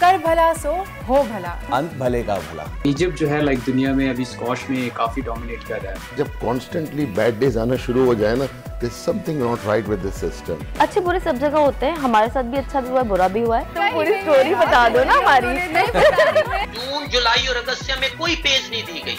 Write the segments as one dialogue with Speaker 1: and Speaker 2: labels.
Speaker 1: कर भला सो हो भला,
Speaker 2: अंत भले का भला।
Speaker 3: इजिप्ट जो है दुनिया में अभी स्क्वॉश में काफी डोमिनेट कर रहा है।
Speaker 4: जब कॉन्स्टेंटली बैड डेज आना शुरू हो जाए ना, there is something not right with this system.
Speaker 5: अच्छे बुरे सब जगह होते हैं, हमारे साथ भी अच्छा भी हुआ है, बुरा भी हुआ है। तुम पूरी स्टोरी बता दो ना हमारी।
Speaker 6: जून, जुलाई और अगस्त में कोई पेज नहीं दी गई।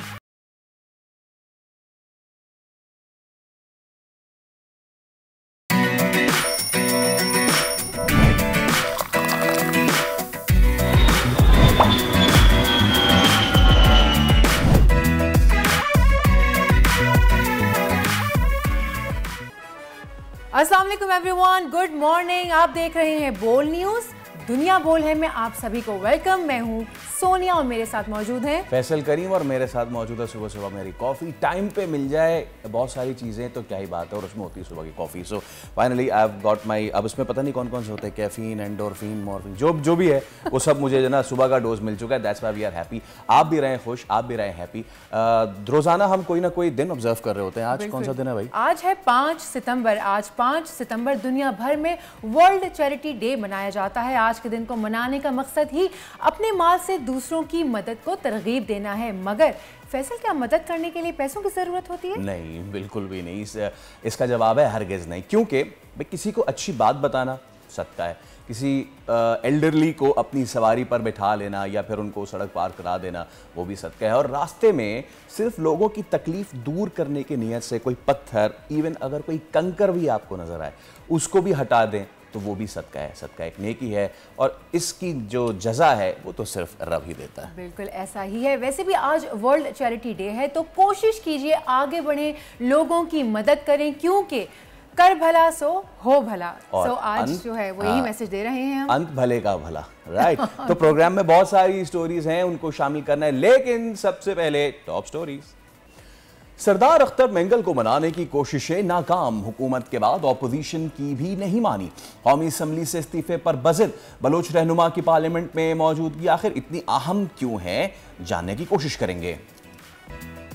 Speaker 1: अस्सलाम वालेकुम एवरीवन, गुड मॉर्निंग। आप देख रहे हैं बोल न्यूज़, दुनिया बोल है में आप सभी को वेलकम। मैं हूं सोनिया और मेरे साथ मौजूद हैं
Speaker 2: फैसल करीम और मेरे साथ मौजूद है सुबह सुबह मेरी कॉफ़ी। टाइम पे मिल जाए बहुत सारी चीज़ें तो क्या ही बात है, और उसमें होती है सुबह की coffee. So finally I have got my, अब इसमें पता नहीं कौन कौन से होते हैं, कैफीन, एंडोर्फिन, मॉर्फिन, जो भी है वो सब मुझे जो ना सुबह का डोज मिल चुका है। That's why we are happy. आप भी रहें खुश, आप भी रहें हैप्पी। रोज़ाना हम कोई ना कोई दिन ऑब्जर्व कर रहे होते हैं। आज कौन सा दिन है भाई?
Speaker 1: आज है 5 सितंबर। आज 5 सितंबर दुनिया भर में वर्ल्ड चैरिटी डे मनाया जाता है। आज के दिन को मनाने का मकसद ही अपने माल से दूसरों की मदद को तरगीब देना है। मगर फैसल, क्या मदद करने के लिए पैसों की जरूरत होती है?
Speaker 2: नहीं, बिल्कुल भी नहीं। इसका जवाब है हरगिज़ नहीं। क्योंकि भाई किसी को अच्छी बात बताना सदका है, किसी एल्डरली को अपनी सवारी पर बैठा लेना या फिर उनको सड़क पार करा देना वो भी सदका है। और रास्ते में सिर्फ लोगों की तकलीफ दूर करने की नीयत से कोई पत्थर, इवन अगर कोई कंकर भी आपको नजर आए उसको भी हटा दें तो वो भी सदका है। सदका एक नेकी है और इसकी जो जज़ा है वो तो सिर्फ रब ही देता है।
Speaker 1: बिल्कुल ऐसा ही है। वैसे भी आज वर्ल्ड चैरिटी डे है, तो कोशिश कीजिए आगे बढ़े, लोगों की मदद करें, क्योंकि कर भला सो हो भला। सो आज जो है वो यही मैसेज दे रहे हैं हम,
Speaker 2: अंत भले का भला, राइट। तो प्रोग्राम में बहुत सारी स्टोरीज हैं, उनको शामिल करना है, लेकिन सबसे पहले टॉप स्टोरीज। सरदार अख्तर मेंगल को मनाने की कोशिशें नाकाम, हुकूमत के बाद ऑपोजिशन की भी नहीं मानी। कौमी असम्बली से इस्तीफे पर बजिद, बलोच रहनुमा की पार्लियामेंट में मौजूदगी आखिर इतनी अहम क्यों है, जानने की कोशिश करेंगे।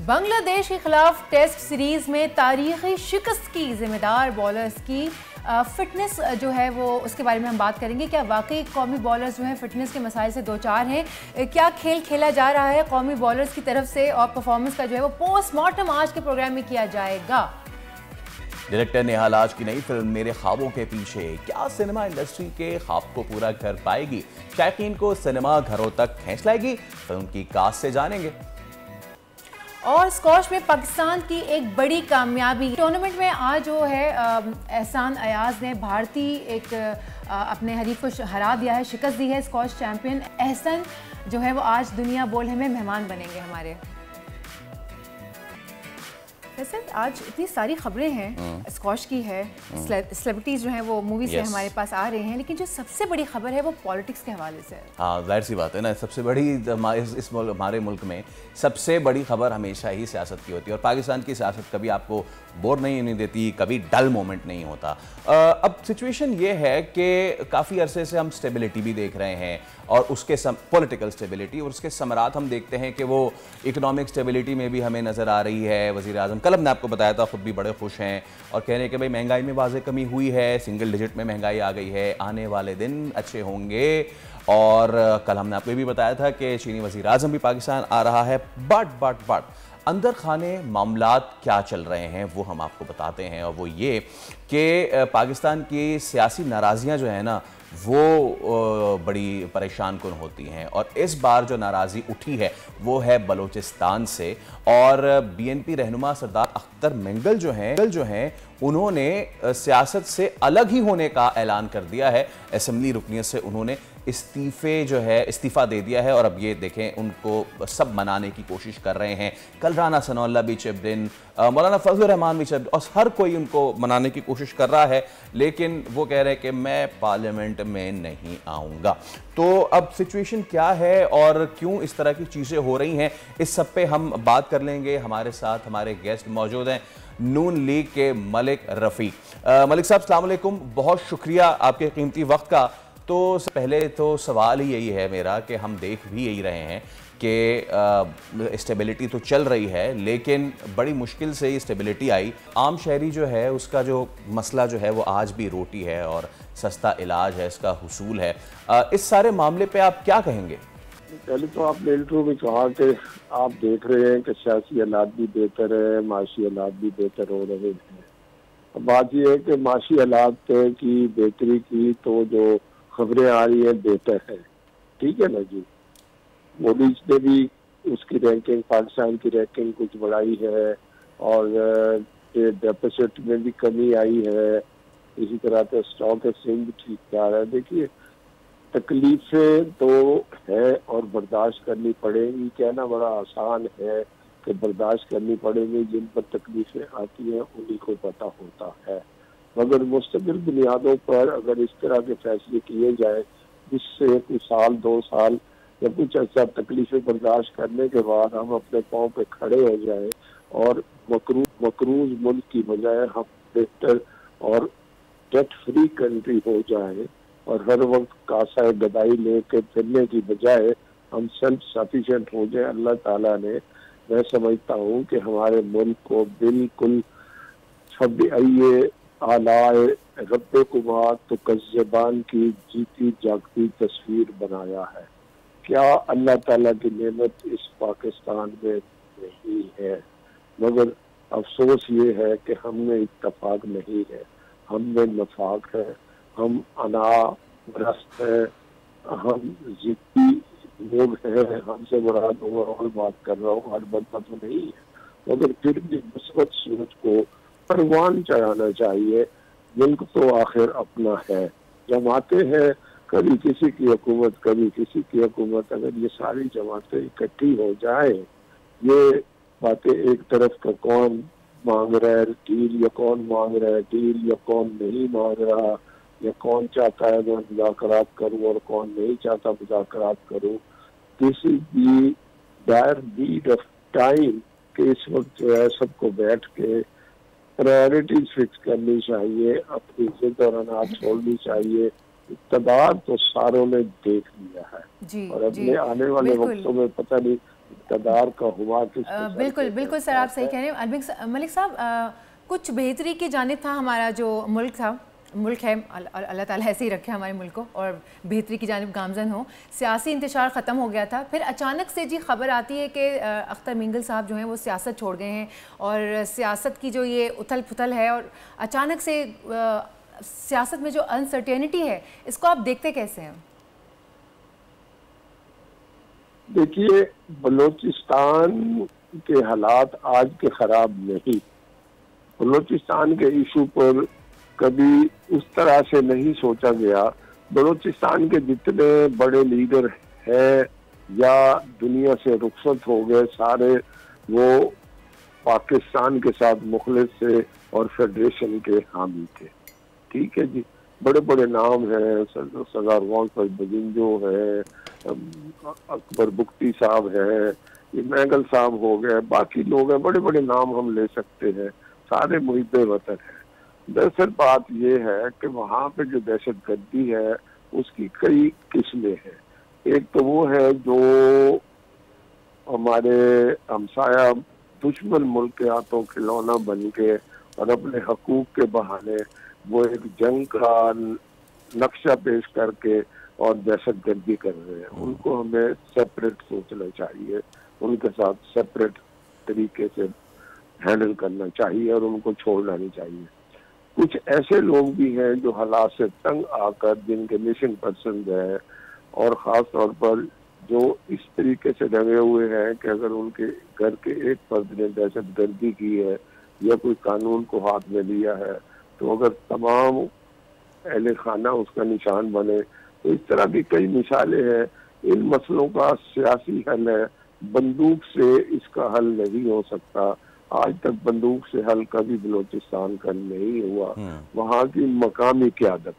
Speaker 1: बांग्लादेश के खिलाफ टेस्ट सीरीज में तारीखी शिकस्त की जिम्मेदार बॉलर्स की फिटनेस जो है वो, उसके बारे में हम बात करेंगे। क्या वाकई कौमी बॉलर्स जो हैं फिटनेस के मसाइल से दो चार हैं? क्या खेल खेला जा रहा है कौमी बॉलर्स की तरफ से? और परफॉर्मेंस का जो है वो पोस्टमार्टम आज के प्रोग्राम में किया जाएगा।
Speaker 2: डायरेक्टर नेहाल आज की नई फिल्म मेरे ख्वाबों के पीछे क्या सिनेमा इंडस्ट्री के ख्वाब को पूरा कर पाएगी, शायकीन को सिनेमा घरों तक खींच लाएगी, फिल्म की कास्ट से जानेंगे।
Speaker 1: और स्क्वॉश में पाकिस्तान की एक बड़ी कामयाबी, टूर्नामेंट में आज जो है एहसान अयाज ने भारतीय एक अपने हरीफ को हरा दिया है, शिकस्त दी है। स्क्वॉश चैंपियन एहसन जो है वो आज दुनिया बोल है में मेहमान बनेंगे हमारे। वैसे आज इतनी सारी खबरें हैं, स्क्वॉश की है, सेलिब्रिटीज जो हैं वो मूवी से हमारे पास आ रहे हैं, लेकिन जो सबसे बड़ी खबर है वो पॉलिटिक्स के हवाले से है।
Speaker 2: हाँ, जाहिर सी बात है ना, सबसे बड़ी हमारे मुल्क में सबसे बड़ी खबर हमेशा ही सियासत की होती है। और पाकिस्तान की सियासत कभी आपको बोर नहीं होने देती, कभी डल मोमेंट नहीं होता। अब सिचुएशन ये है कि काफ़ी अरसे से हम स्टेबिलिटी भी देख रहे हैं और उसके पॉलिटिकल स्टेबिलिटी और उसके समरात हम देखते हैं कि वो इकोनॉमिक स्टेबिलिटी में भी हमें नज़र आ रही है। वज़ीर आज़म कल हमने आपको बताया था, ख़ुद भी बड़े खुश हैं और कह रहे हैं कि भाई महंगाई में वाज़ेह कमी हुई है, सिंगल डिजिट में महंगाई आ गई है, आने वाले दिन अच्छे होंगे। और कल हमने आपको ये भी बताया था कि चीनी वज़ीर आज़म भी पाकिस्तान आ रहा है। बट अंदर खाने मामलात क्या चल रहे हैं वो हम आपको बताते हैं, और वो ये कि पाकिस्तान की सियासी नाराज़ियाँ जो है ना वो बड़ी परेशान कुन होती हैं। और इस बार जो नाराज़ी उठी है वो है बलोचिस्तान से, और बीएनपी रहनुमा सरदार अख्तर मेंगल जो हैं उन्होंने सियासत से अलग ही होने का ऐलान कर दिया है। असेंबली रुकनियत से उन्होंने इस्तीफ़ा दे दिया है और अब ये देखें उनको सब मनाने की कोशिश कर रहे हैं। कल राना सनाउल्लाह भी चिप्ड इन, मौलाना फजलुर रहमान भी चिप्ड, और हर कोई उनको मनाने की कोशिश कर रहा है, लेकिन वो कह रहे हैं कि मैं पार्लियामेंट में नहीं आऊँगा। तो अब सिचुएशन क्या है और क्यों इस तरह की चीज़ें हो रही हैं, इस सब पे हम बात कर लेंगे। हमारे साथ हमारे गेस्ट मौजूद हैं, नून लीग के मलिक रफ़ीक। मलिक साहब अस्सलाम वालेकुम, बहुत शुक्रिया आपके कीमती वक्त का। तो पहले तो सवाल ही यही है मेरा कि हम देख भी यही रहे हैं कि स्टेबिलिटी तो चल रही है, लेकिन बड़ी मुश्किल से स्टेबिलिटी आई। आम शहरी जो है उसका जो मसला जो है वो आज भी रोटी है और सस्ता इलाज है, इसका हुसूल है। इस सारे मामले पे आप क्या कहेंगे?
Speaker 7: पहले तो आपने इंटरव्यू में कहा कि आप देख रहे हैं कि सियासी हालात भी बेहतर है, माशी हालात भी बेहतर हो रहे हैं। अब बात यह है कि माशी हालात की बेहतरी की तो जो खबरें आ रही हैं बेहतर है, ठीक है ना जी। मोदी ने भी उसकी रैंकिंग, पाकिस्तान की रैंकिंग कुछ बढ़ाई है और डेफिसिट में भी कमी आई है। इसी तरह से स्टॉक एक्सचेंज भी ठीक जा रहा है। देखिए, तकलीफें तो है और बर्दाश्त करनी पड़ेगी। कहना बड़ा आसान है कि बर्दाश्त करनी पड़ेगी, जिन पर तकलीफें आती हैं उन्हीं को पता होता है। मगर मुस्तकिल बुनियादों पर अगर इस तरह के फैसले किए जाए जिससे कुछ साल, 2 साल या कुछ अच्छा तकलीफें बर्दाश्त करने के बाद हम अपने पाँव पे खड़े हो जाए और मकरूज मुल्क की बजाय हम बेहतर और डेट फ्री कंट्री हो जाए और हर वक्त कासा गदाई लेके फिरने की बजाय हम सेल्फ सफिशिएंट हो जाए, अल्लाह ताला ने, मैं समझता हूँ कि हमारे मुल्क को बिल्कुल छबिए आलाए रब्बे कुमार तो कज़्ज़बान की जीती जागती तस्वीर बनाया है। क्या अल्लाह ताला की नेमत इस पाकिस्तान में नहीं है? मगर अफसोस ये है कि हमने इत्तफाक नहीं है, हमने नफाक है, हम अनावरस्त है, हम जिद्दी लोग हैं। हमसे मुराद ओवरऑल बात कर रहा हूँ, हर बंदा तो नहीं है, मगर फिर भी मुस्बत सोच को परवान चढ़ाना चाहिए। मुल्क तो आखिर अपना है। जमाते हैं, कभी किसी की हुकूमत, कभी किसी की हुकूमत। अगर ये सारी जमातें इकट्ठी हो जाए, ये बातें एक तरफ का कौन मांग रहा है डील या कौन मांग रहा है डील या कौन नहीं मांग रहा, या कौन चाहता है मैं मुज़ाकरात करूँ और कौन नहीं चाहता मुज़ाकरात करूँ, this is the dire need of time कि इस वक्त जो है सबको बैठ के प्रायोरिटीज फिक्स करनी चाहिए, अपनी जिद और अनाज छोड़नी चाहिए। इक़्तिदार तो सारों ने देख लिया है
Speaker 1: जी,
Speaker 7: और अपने आने वाले वक्तों में पता नहीं इक़्तिदार का हुआ किस।
Speaker 1: बिल्कुल सर, आप सही कह रहे हैं। मलिक साहब, कुछ बेहतरी की जानिब था हमारा जो मुल्क है, अल्लाह ताला ऐसे ही रखे हमारे मुल्क को और बेहतरी की जानिब गामजन हो। सियासी इंतशार ख़त्म हो गया था, फिर अचानक से जी खबर आती है कि अख्तर मिंगल साहब जो हैं वो सियासत छोड़ गए हैं और सियासत की जो ये उथल पुथल है और अचानक से सियासत में जो अनसर्टेनिटी है, इसको आप देखते कैसे हैं?
Speaker 7: देखिए, बलूचिस्तान के हालात आज के ख़राब नहीं। बलूचिस्तान के इशू पर कभी उस तरह से नहीं सोचा गया। बलूचिस्तान के जितने बड़े लीडर हैं या दुनिया से रुखसत हो गए, सारे वो पाकिस्तान के साथ मुखलिस थे और फेडरेशन के हामी थे, ठीक है जी। बड़े बड़े नाम हैं, सरदार वाकफ बजिंजो है, अकबर बुख्ती साहब है, ये मैगल साहब हो गए, बाकी लोग हैं, बड़े बड़े नाम हम ले सकते हैं, सारे मुहिब्बे वतन हैं। दरअसल बात यह है कि वहाँ पे जो दहशत गर्दी है उसकी कई किस्में हैं। एक तो वो है जो हमारे हमसाया दुश्मन मुल्क के हाथों खिलौना बन के और अपने हकूक के बहाने वो एक जंग का नक्शा पेश करके और दहशत गर्दी कर रहे हैं। उनको हमें सेपरेट सोचना चाहिए, उनके साथ सेपरेट तरीके से हैंडल करना चाहिए और उनको छोड़ना नहीं चाहिए। कुछ ऐसे लोग भी हैं जो हालात से तंग आकर, जिनके मिशन पर्सन है और ख़ास तौर पर जो इस तरीके से डरे हुए हैं कि अगर उनके घर के एक फर्द ने दहशत गर्दी की है या कोई कानून को हाथ में लिया है तो अगर तमाम अहले खाना उसका निशान बने। तो इस तरह की कई मिसालें हैं। इन मसलों का सियासी हल है, बंदूक से इसका हल नहीं हो सकता। आज तक बंदूक से हल कभी बलूचिस्तान का नहीं हुआ। वहाँ की मकामी क़यादत,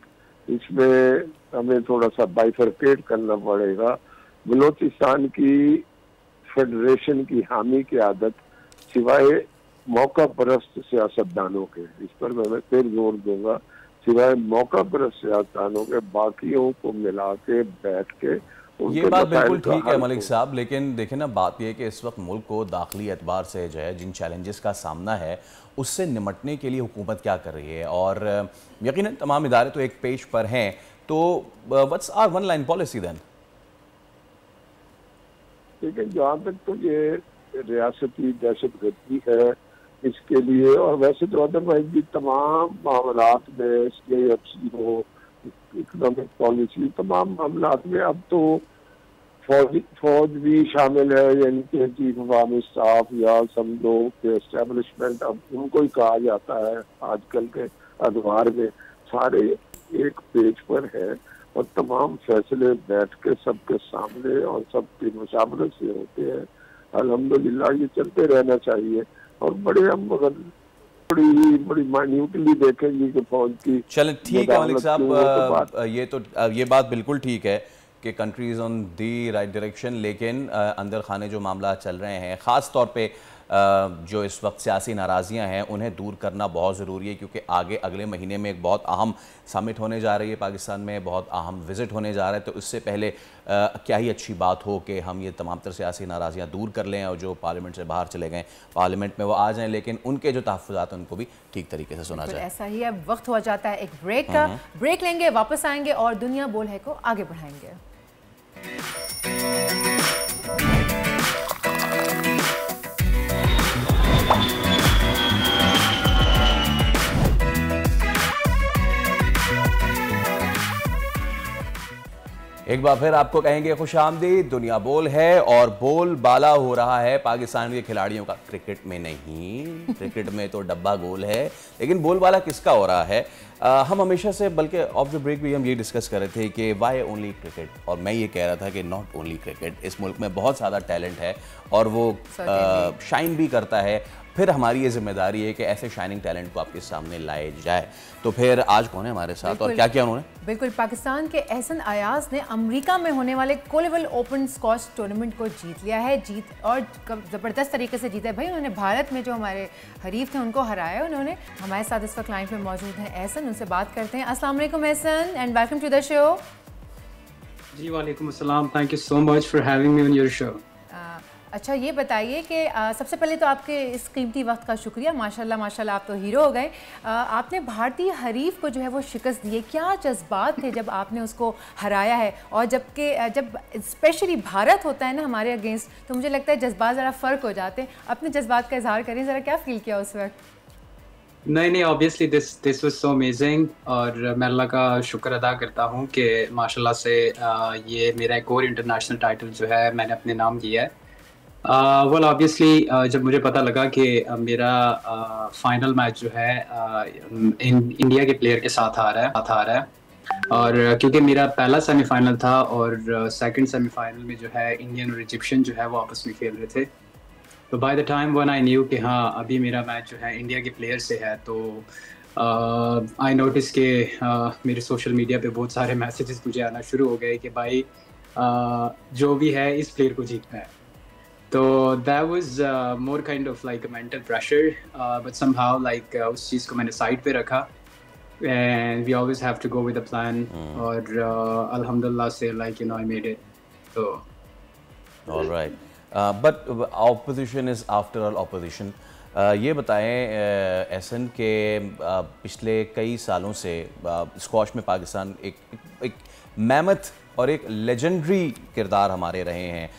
Speaker 7: इसमें हमें थोड़ा सा बाइफरकेट करना पड़ेगा। बलूचिस्तान की फेडरेशन की हामी क़यादत सिवाय मौका परस्त सियासतदानों के, इस पर मैं फिर जोर दूंगा सिवाय मौका पर सियासतदानों के बाकियों को मिला के बैठ के
Speaker 2: ये बात बिल्कुल ठीक है मलिक साहब, लेकिन देखें ना, बात यह है कि इस वक्त मुल्क को दाखिली एतबार से जो है जिन चैलेंजेस का सामना है उससे निमटने के लिए हुकूमत क्या कर रही है, और यकीनन तमाम इदारे तो एक पेज पर हैं, तो what's our one line policy then?
Speaker 7: ठीक है, जहाँ तक तो ये रियासती दहशतगर्दी है इसके लिए, और वैसे तो अदरवाइज भी तमाम मामलात में SIFC हो, इकोनॉमिक पॉलिसी, तमाम मामलात में अब तो फौज भी शामिल है, यानी कि चीफ ऑफ आर्मी स्टाफ या समझो के एस्टेब्लिशमेंट, अब उनको ही कहा जाता है आजकल के अखबार में, सारे एक पेज पर है और तमाम फैसले बैठ के सबके सामने और सबकी मुशावरत से होते हैं। अल्हम्दुलिल्लाह ये चलते रहना चाहिए, और बड़े हम अगर बड़ी माइन्यूटली देखेंगे कि फौज की, चलें
Speaker 2: ठीक है मलिक साहब, ये बात बिल्कुल ठीक है कि country is on the right direction, लेकिन अंदर खाने जो मामला चल रहे हैं, ख़ास तौर पे जो इस वक्त सियासी नाराज़ियाँ हैं उन्हें दूर करना बहुत ज़रूरी है, क्योंकि आगे अगले महीने में एक बहुत अहम समिट होने जा रही है पाकिस्तान में, बहुत अहम विज़िट होने जा रहा है, तो इससे पहले क्या ही अच्छी बात हो कि हम ये तमाम तर सियासी नाराज़ियाँ दूर कर लें, और जो पार्लियामेंट से बाहर चले गए पार्लियामेंट में वो आ जाएँ, लेकिन उनके जो तहफ़्फ़ुज़ात हैं उनको भी ठीक तरीके से सुना जाए।
Speaker 1: ऐसा ही अब वक्त हो जाता है एक ब्रेक का, ब्रेक लेंगे, वापस आएंगे और दुनिया बोल है को आगे बढ़ाएंगे।
Speaker 2: एक बार फिर आपको कहेंगे खुशामदीद, दुनिया बोल है और बोल बाला हो रहा है पाकिस्तान के खिलाड़ियों का। क्रिकेट में नहीं, क्रिकेट में तो डब्बा गोल है, लेकिन बोल बाला किसका हो रहा है? हम हमेशा से, बल्कि ऑफ द ब्रेक भी हम ये डिस्कस कर रहे थे कि वाई ओनली क्रिकेट, और मैं ये कह रहा था कि नॉट ओनली क्रिकेट, इस मुल्क में बहुत ज़्यादा टैलेंट है और वो शाइन भी करता है। फिर हमारी ये जिम्मेदारी है कि ऐसे शाइनिंग टैलेंट को आपके सामने लाए जाए। तो फिर आज कौन है हमारे साथ और क्या किया उन्होंने?
Speaker 1: बिल्कुल, पाकिस्तान के एहसन अयाज ने अमेरिका में होने वाले कोलेबल ओपन स्क्वॉश टूर्नामेंट को जीत लिया है, और ज़बरदस्त तरीके से जीता है भाई। उन्होंने भारत में जो हमारे हरीफ थे उनको हराया उन्होंने। हमारे साथ इस वक्त लाइन पे मौजूद हैं एहसन, उनसे बात करते हैं। अस्सलाम वालेकुम Ehsan and welcome to the show.
Speaker 3: जी वालेकुम अस्सलाम, thank you so much for having me on your show.
Speaker 1: अच्छा, ये बताइए कि सबसे पहले तो आपके इस कीमती वक्त का शुक्रिया, माशाल्लाह माशाल्लाह आप तो हीरो हो गए। आपने भारतीय हरीफ को जो है वो शिकस्त दी है, क्या जज्बात थे जब आपने उसको हराया है? और जब स्पेशली भारत होता है ना हमारे अगेंस्ट, तो मुझे लगता है जज्बात ज़रा फ़र्क हो जाते हैं। अपने जज्बात का इजहार करें ज़रा, क्या फ़ील किया उस वक्त?
Speaker 3: नहीं, obviously this was so amazing, और मैं अल्लाह का शुक्र अदा करता हूँ कि माशाल्लाह से ये मेरा एक और इंटरनेशनल टाइटल जो है मैंने अपने नाम किया है। वेल ऑब्वियसली जब मुझे पता लगा कि मेरा फाइनल मैच जो है इंडिया के प्लेयर के साथ आ रहा है, और क्योंकि मेरा पहला सेमीफाइनल था और सेकंड सेमीफाइनल में जो है इंडियन और इजिप्शियन जो है वो आपस में खेल रहे थे, तो by the time when I knew कि हाँ अभी मेरा मैच जो है इंडिया के प्लेयर से है, तो आई नोटिस के मेरे सोशल मीडिया पे बहुत सारे मैसेजेस मुझे आना शुरू हो गए कि भाई जो भी है इस प्लेयर को जीतना है। तो that was more kind of like a mental pressure, but somehow like उस चीज़ को मैंने साइड पे रखा, and we always have to go with the plan, और अल्हम्दुलिल्लाह से like you know I made it. So
Speaker 2: all right, but opposition is after all opposition. ये बताएं एहसन के पिछले कई सालों से स्क्वॉश में पाकिस्तान एक मेहमत और एक लेजेंडरी किरदार हमारे रहे हैं।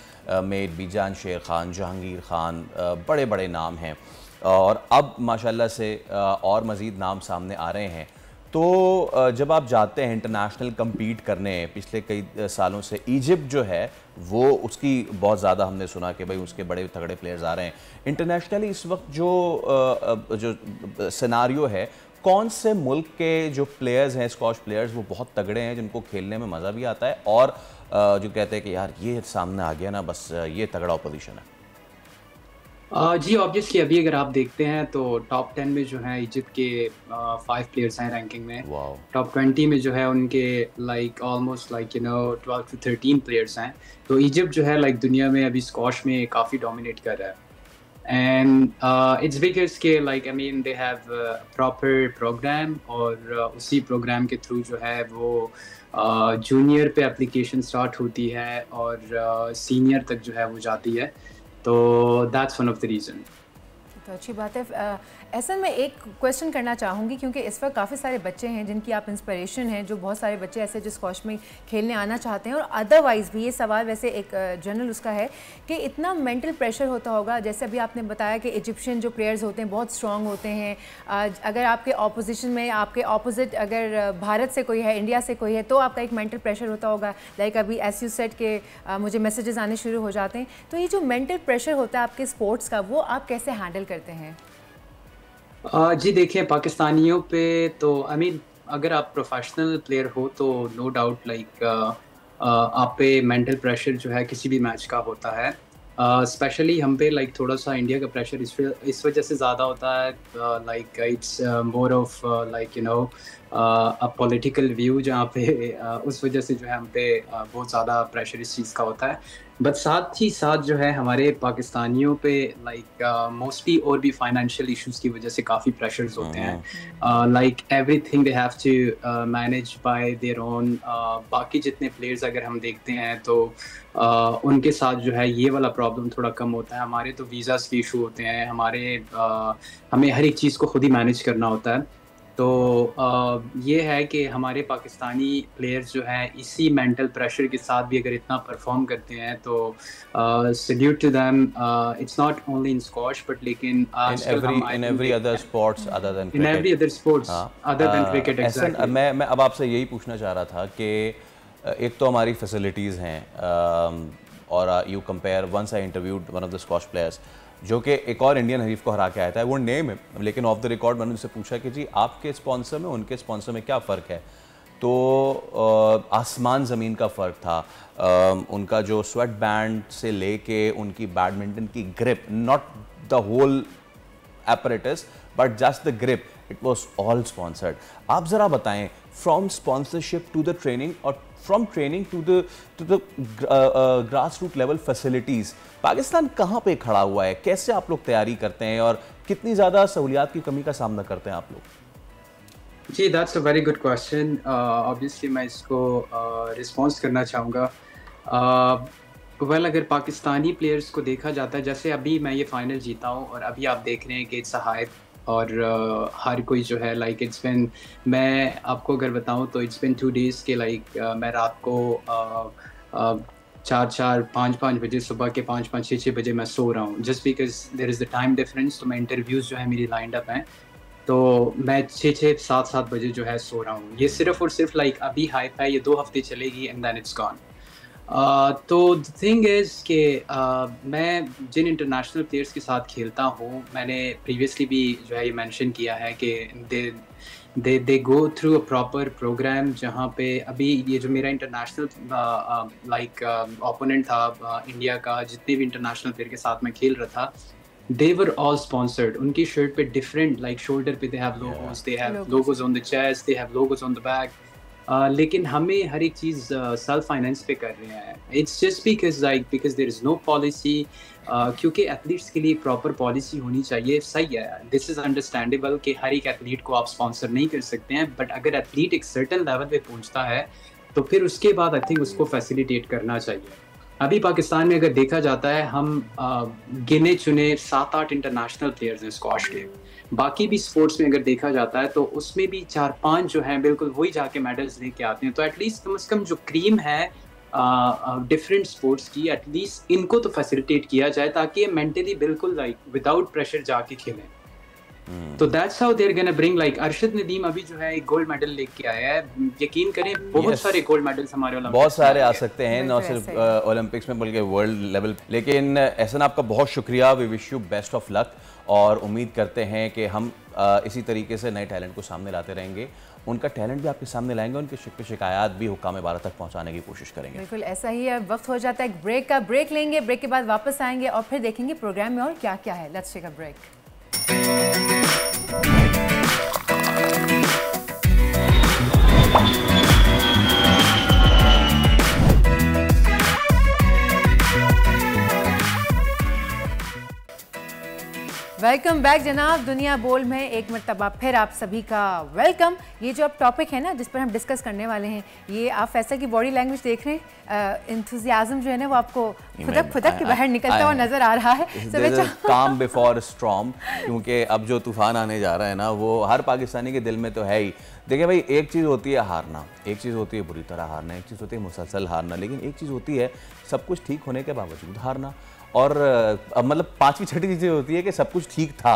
Speaker 2: मेर बीजान, शेर खान, जहांगीर खान, बड़े बड़े नाम हैं, और अब माशाल्लाह से और मज़ीद नाम सामने आ रहे हैं। तो जब आप जाते हैं इंटरनेशनल कम्पीट करने, पिछले कई सालों से इजिप्ट जो है वो उसकी बहुत ज़्यादा हमने सुना कि भाई उसके बड़े तगड़े प्लेयर्स आ रहे हैं इंटरनेशनली। इस वक्त जो सिनारियो है, कौन से मुल्क के जो प्लेयर्स हैं स्क्वॉश प्लेयर्स वो बहुत तगड़े हैं, जिनको खेलने में मज़ा भी आता है, और जो कहते हैं कि यार ये सामने आ गया ना, बस ये तगड़ा ऑपोजिशन है?
Speaker 3: जी ऑब्वियसली अभी अगर आप देखते हैं तो टॉप 10 में जो है इजिप्ट के 5 प्लेयर्स हैं रैंकिंग में। टॉप 20 में जो है उनके like almost like you know 12 to 13 players हैं। तो इजिप्ट जो है लाइक दुनिया में अभी स्क्वॉश में काफ़ी डोमिनेट कर रहा है। and it's because के like I mean they have a proper program और उसी program के through जो है वो junior पे application start होती है और senior तक जो है वो जाती है, तो that's one of the reason.
Speaker 1: तो अच्छी बात है। ऐसा मैं एक क्वेश्चन करना चाहूँगी क्योंकि इस वक्त काफ़ी सारे बच्चे हैं जिनकी आप इंस्पिरेशन हैं, जो बहुत सारे बच्चे ऐसे जो स्क्वॉश में खेलने आना चाहते हैं, और अदरवाइज़ भी ये सवाल वैसे एक जनरल उसका है कि इतना मेंटल प्रेशर होता होगा। जैसे अभी आपने बताया कि इजिप्शियन जो प्लेयर्स होते हैं बहुत स्ट्रॉन्ग होते हैं, अगर आपके ऑपोजिशन में आपके ऑपोजिट अगर भारत से कोई है, इंडिया से कोई है, तो आपका एक मेंटल प्रेशर होता होगा। लाइक अभी एस यू सेट के मुझे मैसेजेस आने शुरू हो जाते हैं। तो ये जो मेंटल प्रेशर होता है आपके स्पोर्ट्स का, वो आप कैसे हैंडल करते हैं?
Speaker 3: जी देखिए, पाकिस्तानियों पे तो आई मीन अगर आप प्रोफेशनल प्लेयर हो तो नो डाउट लाइक आप पे मेंटल प्रेशर जो है किसी भी मैच का होता है। स्पेशली हम पे लाइक थोड़ा सा इंडिया का प्रेशर इस वजह से ज़्यादा होता है, like it's more of like you know a political view, जहाँ पे उस वजह से जो है हम पे बहुत ज़्यादा प्रेशर इस चीज़ का होता है। बट साथ ही साथ जो है हमारे पाकिस्तानियों पे लाइक मोस्टली और भी फाइनेंशियल इश्यूज की वजह से काफ़ी प्रेशर्स होते हैं, like everything they have to manage by their own. बाकी जितने प्लेयर्स अगर हम देखते हैं तो उनके साथ जो है ये वाला प्रॉब्लम थोड़ा कम होता है। हमारे तो वीज़ास के इशू होते हैं, हमें हर एक चीज़ को खुद ही मैनेज करना होता है। तो ये है कि हमारे पाकिस्तानी प्लेयर्स जो हैं इसी मेंटल प्रेशर के साथ भी अगर इतना परफॉर्म करते हैं तो salute to them. It's not only in squash but लेकिन
Speaker 2: in every other sports other than cricket.
Speaker 3: In every other sports other than cricket, exactly.
Speaker 2: मैं अब आपसे यही पूछना चाह रहा था कि एक तो हमारी फैसिलिटीज़ हैं और you compare, once I interviewed one of the squash players जो कि एक और इंडियन हरीफ को हरा के आया था, वो नेम है, लेकिन ऑफ द रिकॉर्ड मैंने उनसे पूछा कि जी आपके स्पॉन्सर में उनके स्पॉन्सर में क्या फ़र्क है, तो आसमान ज़मीन का फ़र्क था। उनका जो स्वेट बैंड से लेके उनकी बैडमिंटन की grip, not the whole apparatus but just the grip, it was all sponsored. आप ज़रा बताएं, from sponsorship to the training और from training to the grassroots level facilities, Pakistan कहाँ पे खड़ा हुआ है? कैसे आप लोग तैयारी करते हैं और कितनी ज़्यादा सहूलियात की कमी का सामना करते हैं आप लोग?
Speaker 3: जी, that's a very good question. Obviously मैं इसको रिस्पॉन्स करना चाहूँगा। अगर पाकिस्तानी प्लेयर्स को देखा जाता है, जैसे अभी मैं ये फाइनल जीता हूँ और अभी आप देख रहे हैं कि इट्स अ हाइप और हर कोई जो है लाइक इट्स बिन, मैं आपको अगर बताऊँ तो इट्स बिन 2 days के लाइक मैं रात को 4-4, 5-5 बजे, सुबह के 5-5, 6-6 बजे मैं सो रहा हूँ, just because there is the time difference. तो मैं इंटरव्यूज़ जो है मेरी लाइंड अप हैं, तो मैं 6-6, 7-7 बजे जो है सो रहा हूँ। ये सिर्फ और सिर्फ लाइक अभी हाइप है, ये 2 हफ्ते चलेगी एंड देन इट्स गॉन। तो द थिंग इज़ कि मैं जिन इंटरनेशनल प्लेयर्स के साथ खेलता हूँ, मैंने प्रीवियसली भी जो है ये मेंशन किया है कि they go through a proper program, जहाँ पे अभी ये जो मेरा इंटरनेशनल लाइक ओपोनेंट था इंडिया का, जितने भी इंटरनेशनल प्लेयर के साथ मैं खेल रहा था, they were all sponsored. उनकी शर्ट पे डिफरेंट लाइक शोल्डर पे they have logos, they have logos on the chest, they have logos on the back. लेकिन हमें हर एक चीज़ सेल्फ फाइनेंस पे कर रहे हैं। It's just because there is no policy, क्योंकि एथलीट्स के लिए प्रॉपर पॉलिसी होनी चाहिए। सही है, दिस इज़ अंडरस्टैंडेबल कि हर एक एथलीट को आप स्पॉन्सर नहीं कर सकते हैं, बट अगर एथलीट एक सर्टेन लेवल पे पहुंचता है तो फिर उसके बाद आई थिंक उसको फैसिलिटेट करना चाहिए। अभी पाकिस्तान में अगर देखा जाता है, हम गिने चुने 7-8 इंटरनेशनल प्लेयर्स हैं स्क्वॉश के। बाकी भी स्पोर्ट्स में अगर देखा जाता है तो उसमें भी 4-5 जो हैं बिल्कुल वही जाके मेडल्स लेके आते हैं। तो एटलीस्ट कम से कम जो क्रीम है डिफरेंट स्पोर्ट्स की, एटलीस्ट इनको तो फैसिलिटेट किया जाए ताकि ये मेंटली बिल्कुल लाइक विदाउट प्रेशर जाके खेलें। तो that's how they are gonna bring, like Arshad Nadeem अभी जो है एक गोल्ड मेडल लेके आया है। यकीन करें बहुत सारे गोल्ड मेडल्स हमारे ओलंपिक्स
Speaker 2: बहुत सारे आ सकते हैं, न सिर्फ ओलंपिक्स में बल्कि वर्ल्ड लेवल। लेकिन एहसन आपका बहुत शुक्रिया, we wish you best of luck और उम्मीद करते हैं कि हम इसी तरीके से नए टैलेंट को सामने लाते रहेंगे, उनका टैलेंट भी आपके सामने लाएंगे, उनकी शिकायत भी हुक्काम भारत तक पहुंचाने की कोशिश करेंगे।
Speaker 1: बिल्कुल ऐसा ही है। वक्त हो जाता है एक ब्रेक का, ब्रेक लेंगे, ब्रेक के बाद वापस आएंगे और फिर देखेंगे प्रोग्राम में और क्या क्या है। Let's take a break. Welcome back जनाब, दुनिया बोल में एक मरतबा फिर आप सभी का वेलकम। ये जो अब टॉपिक है ना जिस पर हम डिस्कस करने वाले हैं, ये आप फैसल की बॉडी लैंग्वेज देख रहे हैं, इंथुजियाज्म जो है ना वो आपको खुदक के बाहर निकलता हुआ नजर आ रहा है।
Speaker 2: काम बिफोर स्टॉर्म, क्योंकि अब जो तूफान आने जा रहा है ना वो हर पाकिस्तानी के दिल में तो है ही। देखिए भाई, एक चीज़ होती है हारना, एक चीज़ होती है बुरी तरह हारना, एक चीज़ होती है मुसलसल हारना, लेकिन एक चीज़ होती है सब कुछ ठीक होने के बावजूद हारना। और अब मतलब पांचवी छठी चीज़ें होती है कि सब कुछ ठीक था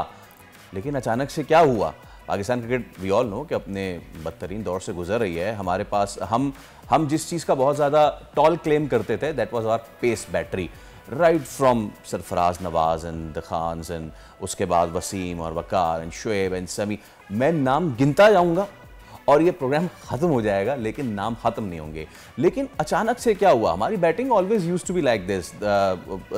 Speaker 2: लेकिन अचानक से क्या हुआ। Pakistan cricket we all know कि अपने बदतरीन दौर से गुजर रही है। हमारे पास हम जिस चीज़ का बहुत ज़्यादा टॉल क्लेम करते थे, that was our pace battery, right from Sarfaraz Nawaz and the Khans and उसके बाद वसीम और वकार एंड शुएब एंड समी। मैं नाम गिनता जाऊँगा और ये प्रोग्राम ख़त्म हो जाएगा लेकिन नाम ख़त्म नहीं होंगे। लेकिन अचानक से क्या हुआ, हमारी batting always used to be like this.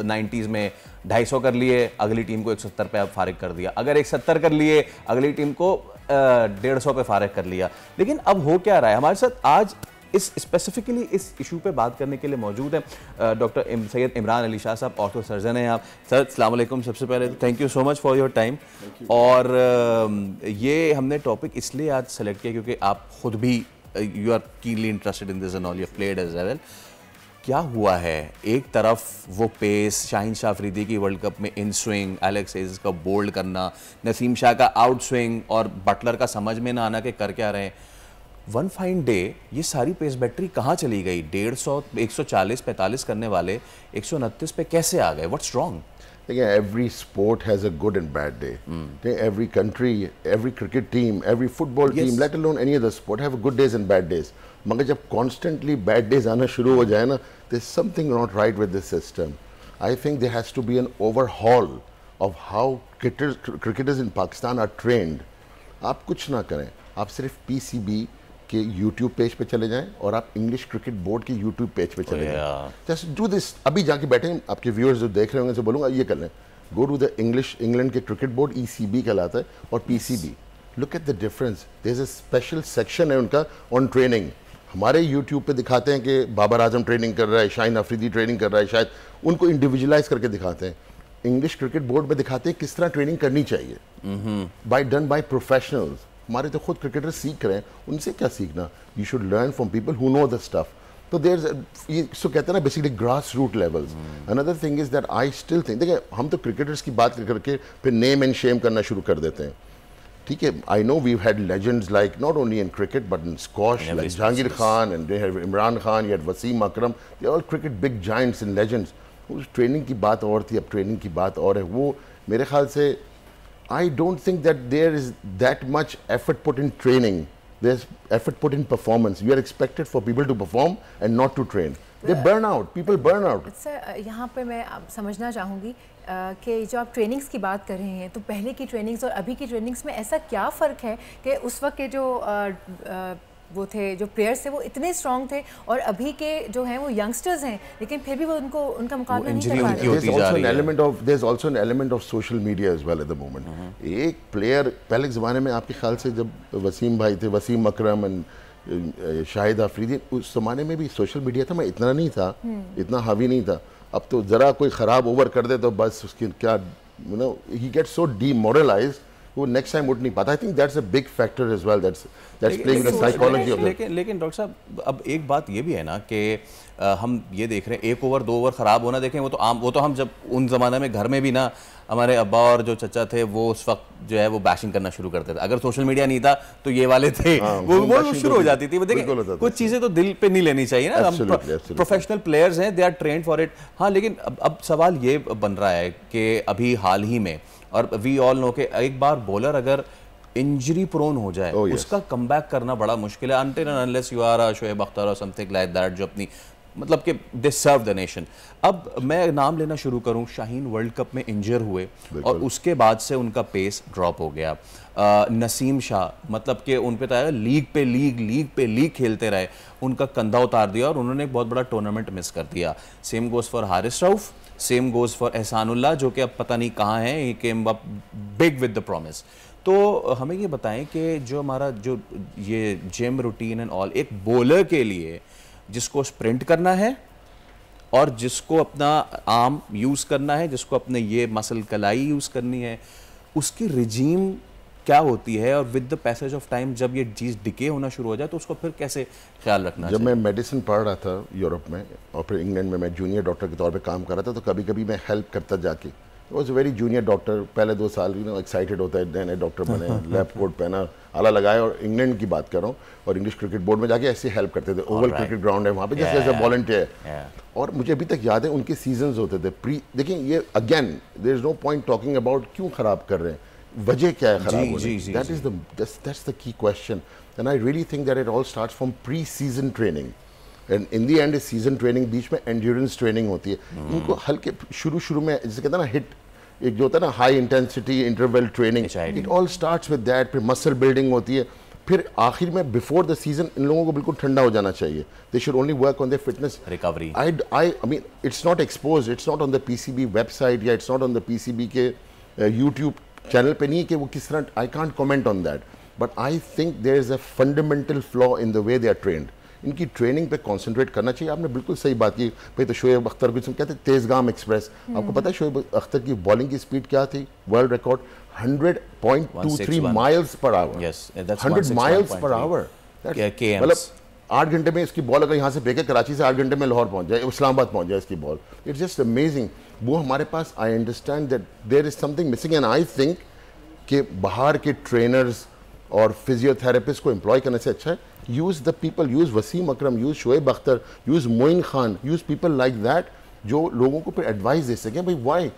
Speaker 2: 90s में 250 कर लिए, अगली टीम को 170 पे फारिग कर दिया, अगर 170 कर लिए अगली टीम को 150 पे फारिग कर लिया। लेकिन अब हो क्या रहा है हमारे साथ, आज इस स्पेसिफिकली इस इशू पे बात करने के लिए मौजूद है डॉक्टर सैयद इमरान अली शाह साहब, ऑर्थो सर्जन हैं आप। सर अस्सलाम वालेकुम, सबसे पहले thank you so much for your time. और ये हमने टॉपिक इसलिए आज सेलेक्ट किया क्योंकि आप खुद भी you are keenly interested in this and all, you played as well. क्या हुआ है, एक तरफ वो पेस, शाहीन शाह अफरीदी की वर्ल्ड कप में इन स्विंग, एलेक्स हेज़ का बोल्ड करना, नसीम शाह का आउट स्विंग और बटलर का समझ में ना आना कि कर क्या रहे हैं। वन फाइन डे ये सारी पेस बैटरी कहाँ चली गई? 150, 140, 45 करने वाले 129 पे कैसे आ गए? What's wrong?
Speaker 4: देखिए, every sport has a good and bad day. Every country, every cricket team, every football team, let alone any other sport, have good days and bad days. मगर जब कॉन्स्टेंटली बैड डेज आना शुरू हो जाए ना, there is something not right with this system. I think there has to be an overhaul of how cricketers in Pakistan are trained. आप कुछ ना करें, आप सिर्फ PCB के YouTube पेज पे चले जाएं और आप इंग्लिश क्रिकेट बोर्ड के YouTube पेज पे चले जाएं। जस्ट डू दिस, अभी जाके बैठे, आपके व्यूअर्स जो देख रहे होंगे से बोलूँगा ये कर लें, गो टू द इंग्लैंड के क्रिकेट बोर्ड, ECB कहलाता है, और PCB, look at the difference. There is a special section है उनका ऑन ट्रेनिंग। हमारे YouTube पे दिखाते हैं कि बाबर आजम ट्रेनिंग कर रहा है, शाहीन अफरीदी ट्रेनिंग कर रहा है, शायद उनको इंडिविजुअलाइज करके दिखाते हैं। इंग्लिश क्रिकेट बोर्ड में दिखाते हैं किस तरह ट्रेनिंग करनी चाहिए, डन बाय प्रोफेशनल्स। हमारे तो खुद क्रिकेटर सीख रहे हैं, उनसे क्या सीखना? You should learn from people who know the stuff. तो देयर ये सो कहते हैं ना, basically grass root levels. Another thing is that I still think, देखिए हम तो क्रिकेटर्स की बात करके फिर नेम एंड शेम करना शुरू कर देते हैं। ठीक है, I know we had legends like not only in cricket but in squash, like Jahangir Khan and Imran Khan, you had Wasim Akram, they all cricket big giants and legends. उस ट्रेनिंग की बात और थी, अब ट्रेनिंग की बात और है। वो मेरे ख्याल से I don't think that there is that much effort put in training. There's effort put in performance. We are expected for people to perform and not to train. They burn out. People burn out.
Speaker 1: Sir यहाँ पे मैं समझना चाहूँगी कि जो आप trainings की बात कर रहे हैं, तो पहले की ट्रेनिंग्स और अभी की ट्रेनिंग्स में ऐसा क्या फ़र्क है कि उस वक्त के जो वो थे, जो प्लेयर्स थे वो इतने स्ट्रॉन्ग थे, और अभी के जो हैं वो यंगस्टर्स हैं लेकिन फिर भी वो उनका मुकाबला नहीं कर पा रहे।
Speaker 4: There's also an element of social media as well at the moment. एक प्लेयर पहले ज़माने में आपके ख्याल से जब वसीम भाई थे, वसीम अकरम एंड शाहिद अफरीदी, उस ज़माने में भी सोशल मीडिया था, मैं इतना नहीं था, इतना हावी नहीं था। अब तो ज़रा कोई ख़राब ओवर कर दे तो बस उसकी क्या, you know, he gets so demoralized, वो नेक्स्ट टाइम उठ नहीं पाता। I think that's a big factor as well, that's playing the psychology of it.
Speaker 2: लेकिन डॉक्टर साहब, अब एक बात ये भी है ना कि हम ये देख रहे हैं 1 ओवर 2 ओवर ख़राब होना देखें, वो तो हम जब उन ज़माने में घर में भी ना, हमारे अब्बा और जो चचा थे वो उस वक्त जो है वो बैशिंग करना शुरू करते थे। अगर सोशल मीडिया नहीं था तो ये वाले थे, वो शुरू हो जाती थी। देखिए, कुछ चीज़ें तो दिल पे नहीं लेनी चाहिए ना, हम प्रोफेशनल प्लेयर्स हैं, they are trained for it. हाँ, लेकिन अब सवाल ये बन रहा है कि अभी हाल ही में, और वी ऑल नो के एक बार बॉलर अगर इंजरी प्रोन हो जाए, उसका कमबैक करना बड़ा मुश्किल है, until and unless you are Shoaib Akhtar और समथिंग लाइक दैट, जो अपनी मतलब कि दे सर्व द नेशन। अब मैं नाम लेना शुरू करूं, शाहीन वर्ल्ड कप में इंजर हुए और उसके बाद से उनका पेस ड्रॉप हो गया। नसीम शाह मतलब कि उन पे तो लीग पे लीग खेलते रहे, उनका कंधा उतार दिया और उन्होंने एक बहुत बड़ा टूर्नामेंट मिस कर दिया। Same goes for Haris Rauf, same goes for Ehsanullah, जो कि अब पता नहीं कहाँ हैं, he came up big with the promise. तो हमें ये बताएं कि जो हमारा जो ये जिम रूटीन एंड ऑल, एक बॉलर के लिए जिसको स्प्रिंट करना है और जिसको अपना आर्म यूज़ करना है, जिसको अपने ये मसल कलाई यूज़ करनी है, उसकी रिजीम क्या होती है, और with the passage of time जब ये चीज़ डिके होना शुरू हो जाए तो उसको फिर कैसे ख्याल रखना
Speaker 4: जब मैं मेडिसिन पढ़ रहा था यूरोप में और फिर इंग्लैंड में मैं जूनियर डॉक्टर के तौर पे काम कर रहा था, तो कभी कभी मैं हेल्प करता जाके, वॉज वेरी जूनियर डॉक्टर, पहले 2 साल एक्साइटेड होता है, नए नए डॉक्टर बने, लैब कोट पहना, आला लगाया, और इंग्लैंड की बात कर रहा हूँ, और इंग्लिश क्रिकेट बोर्ड में जाके ऐसे हेल्प करते थे, ओवल क्रिकेट ग्राउंड है वहाँ पे जैसे जैसे वॉलंटियर, और मुझे अभी तक याद है उनके सीजन्स होते थे। देखिए ये again there is no point talking about क्यों खराब कर रहे हैं, वजह क्या है खराब होने की, that's the key question, and I really think that it all starts from pre season training, and in the end season training, बीच में एंड्योरेंस ट्रेनिंग होती है। इनको हल्के शुरू में जैसे कहते हैं ना हिट, एक जो होता है ना high intensity interval training, it all starts with that, फिर मसल बिल्डिंग होती है, फिर आखिर में बिफोर द सीजन इन लोगों को बिल्कुल ठंडा हो जाना चाहिए, they should only work on their fitness
Speaker 2: recovery.
Speaker 4: I mean it's not expose, it's not on the PCB website, या it's not on the PCB के यूट्यूब चैनल पे नहीं है कि वो किस तरह, I can't comment on that, but I think there is a fundamental flaw in the way they are trained. इनकी ट्रेनिंग पे कंसंट्रेट करना चाहिए। आपने बिल्कुल सही बात की भाई, तो शोएब अख्तर को कहते हैं तेजगाम एक्सप्रेस, आपको पता है शोएब अख्तर की बॉलिंग की स्पीड क्या थी, world record 100.23 miles per hour, 100 miles per hour, मतलब 8 घंटे में इसकी बॉल अगर यहाँ से फेंके कराची से 8 घंटे में लाहौर पहुँच जाए, इस्लामाबाद पहुँच जाए इसकी बॉल, इट्स जस्ट अमेजिंग। वो हमारे पास, I understand that there is something missing, and I think कि बाहर के ट्रेनर्स और फिजियोथेरेपिस्ट को एम्प्लॉय करने से अच्छा है use the people, use Wasim Akram, use Shoaib Akhtar, use Moin Khan, use people like that, जो लोगों को फिर एडवाइस दे सके भाई why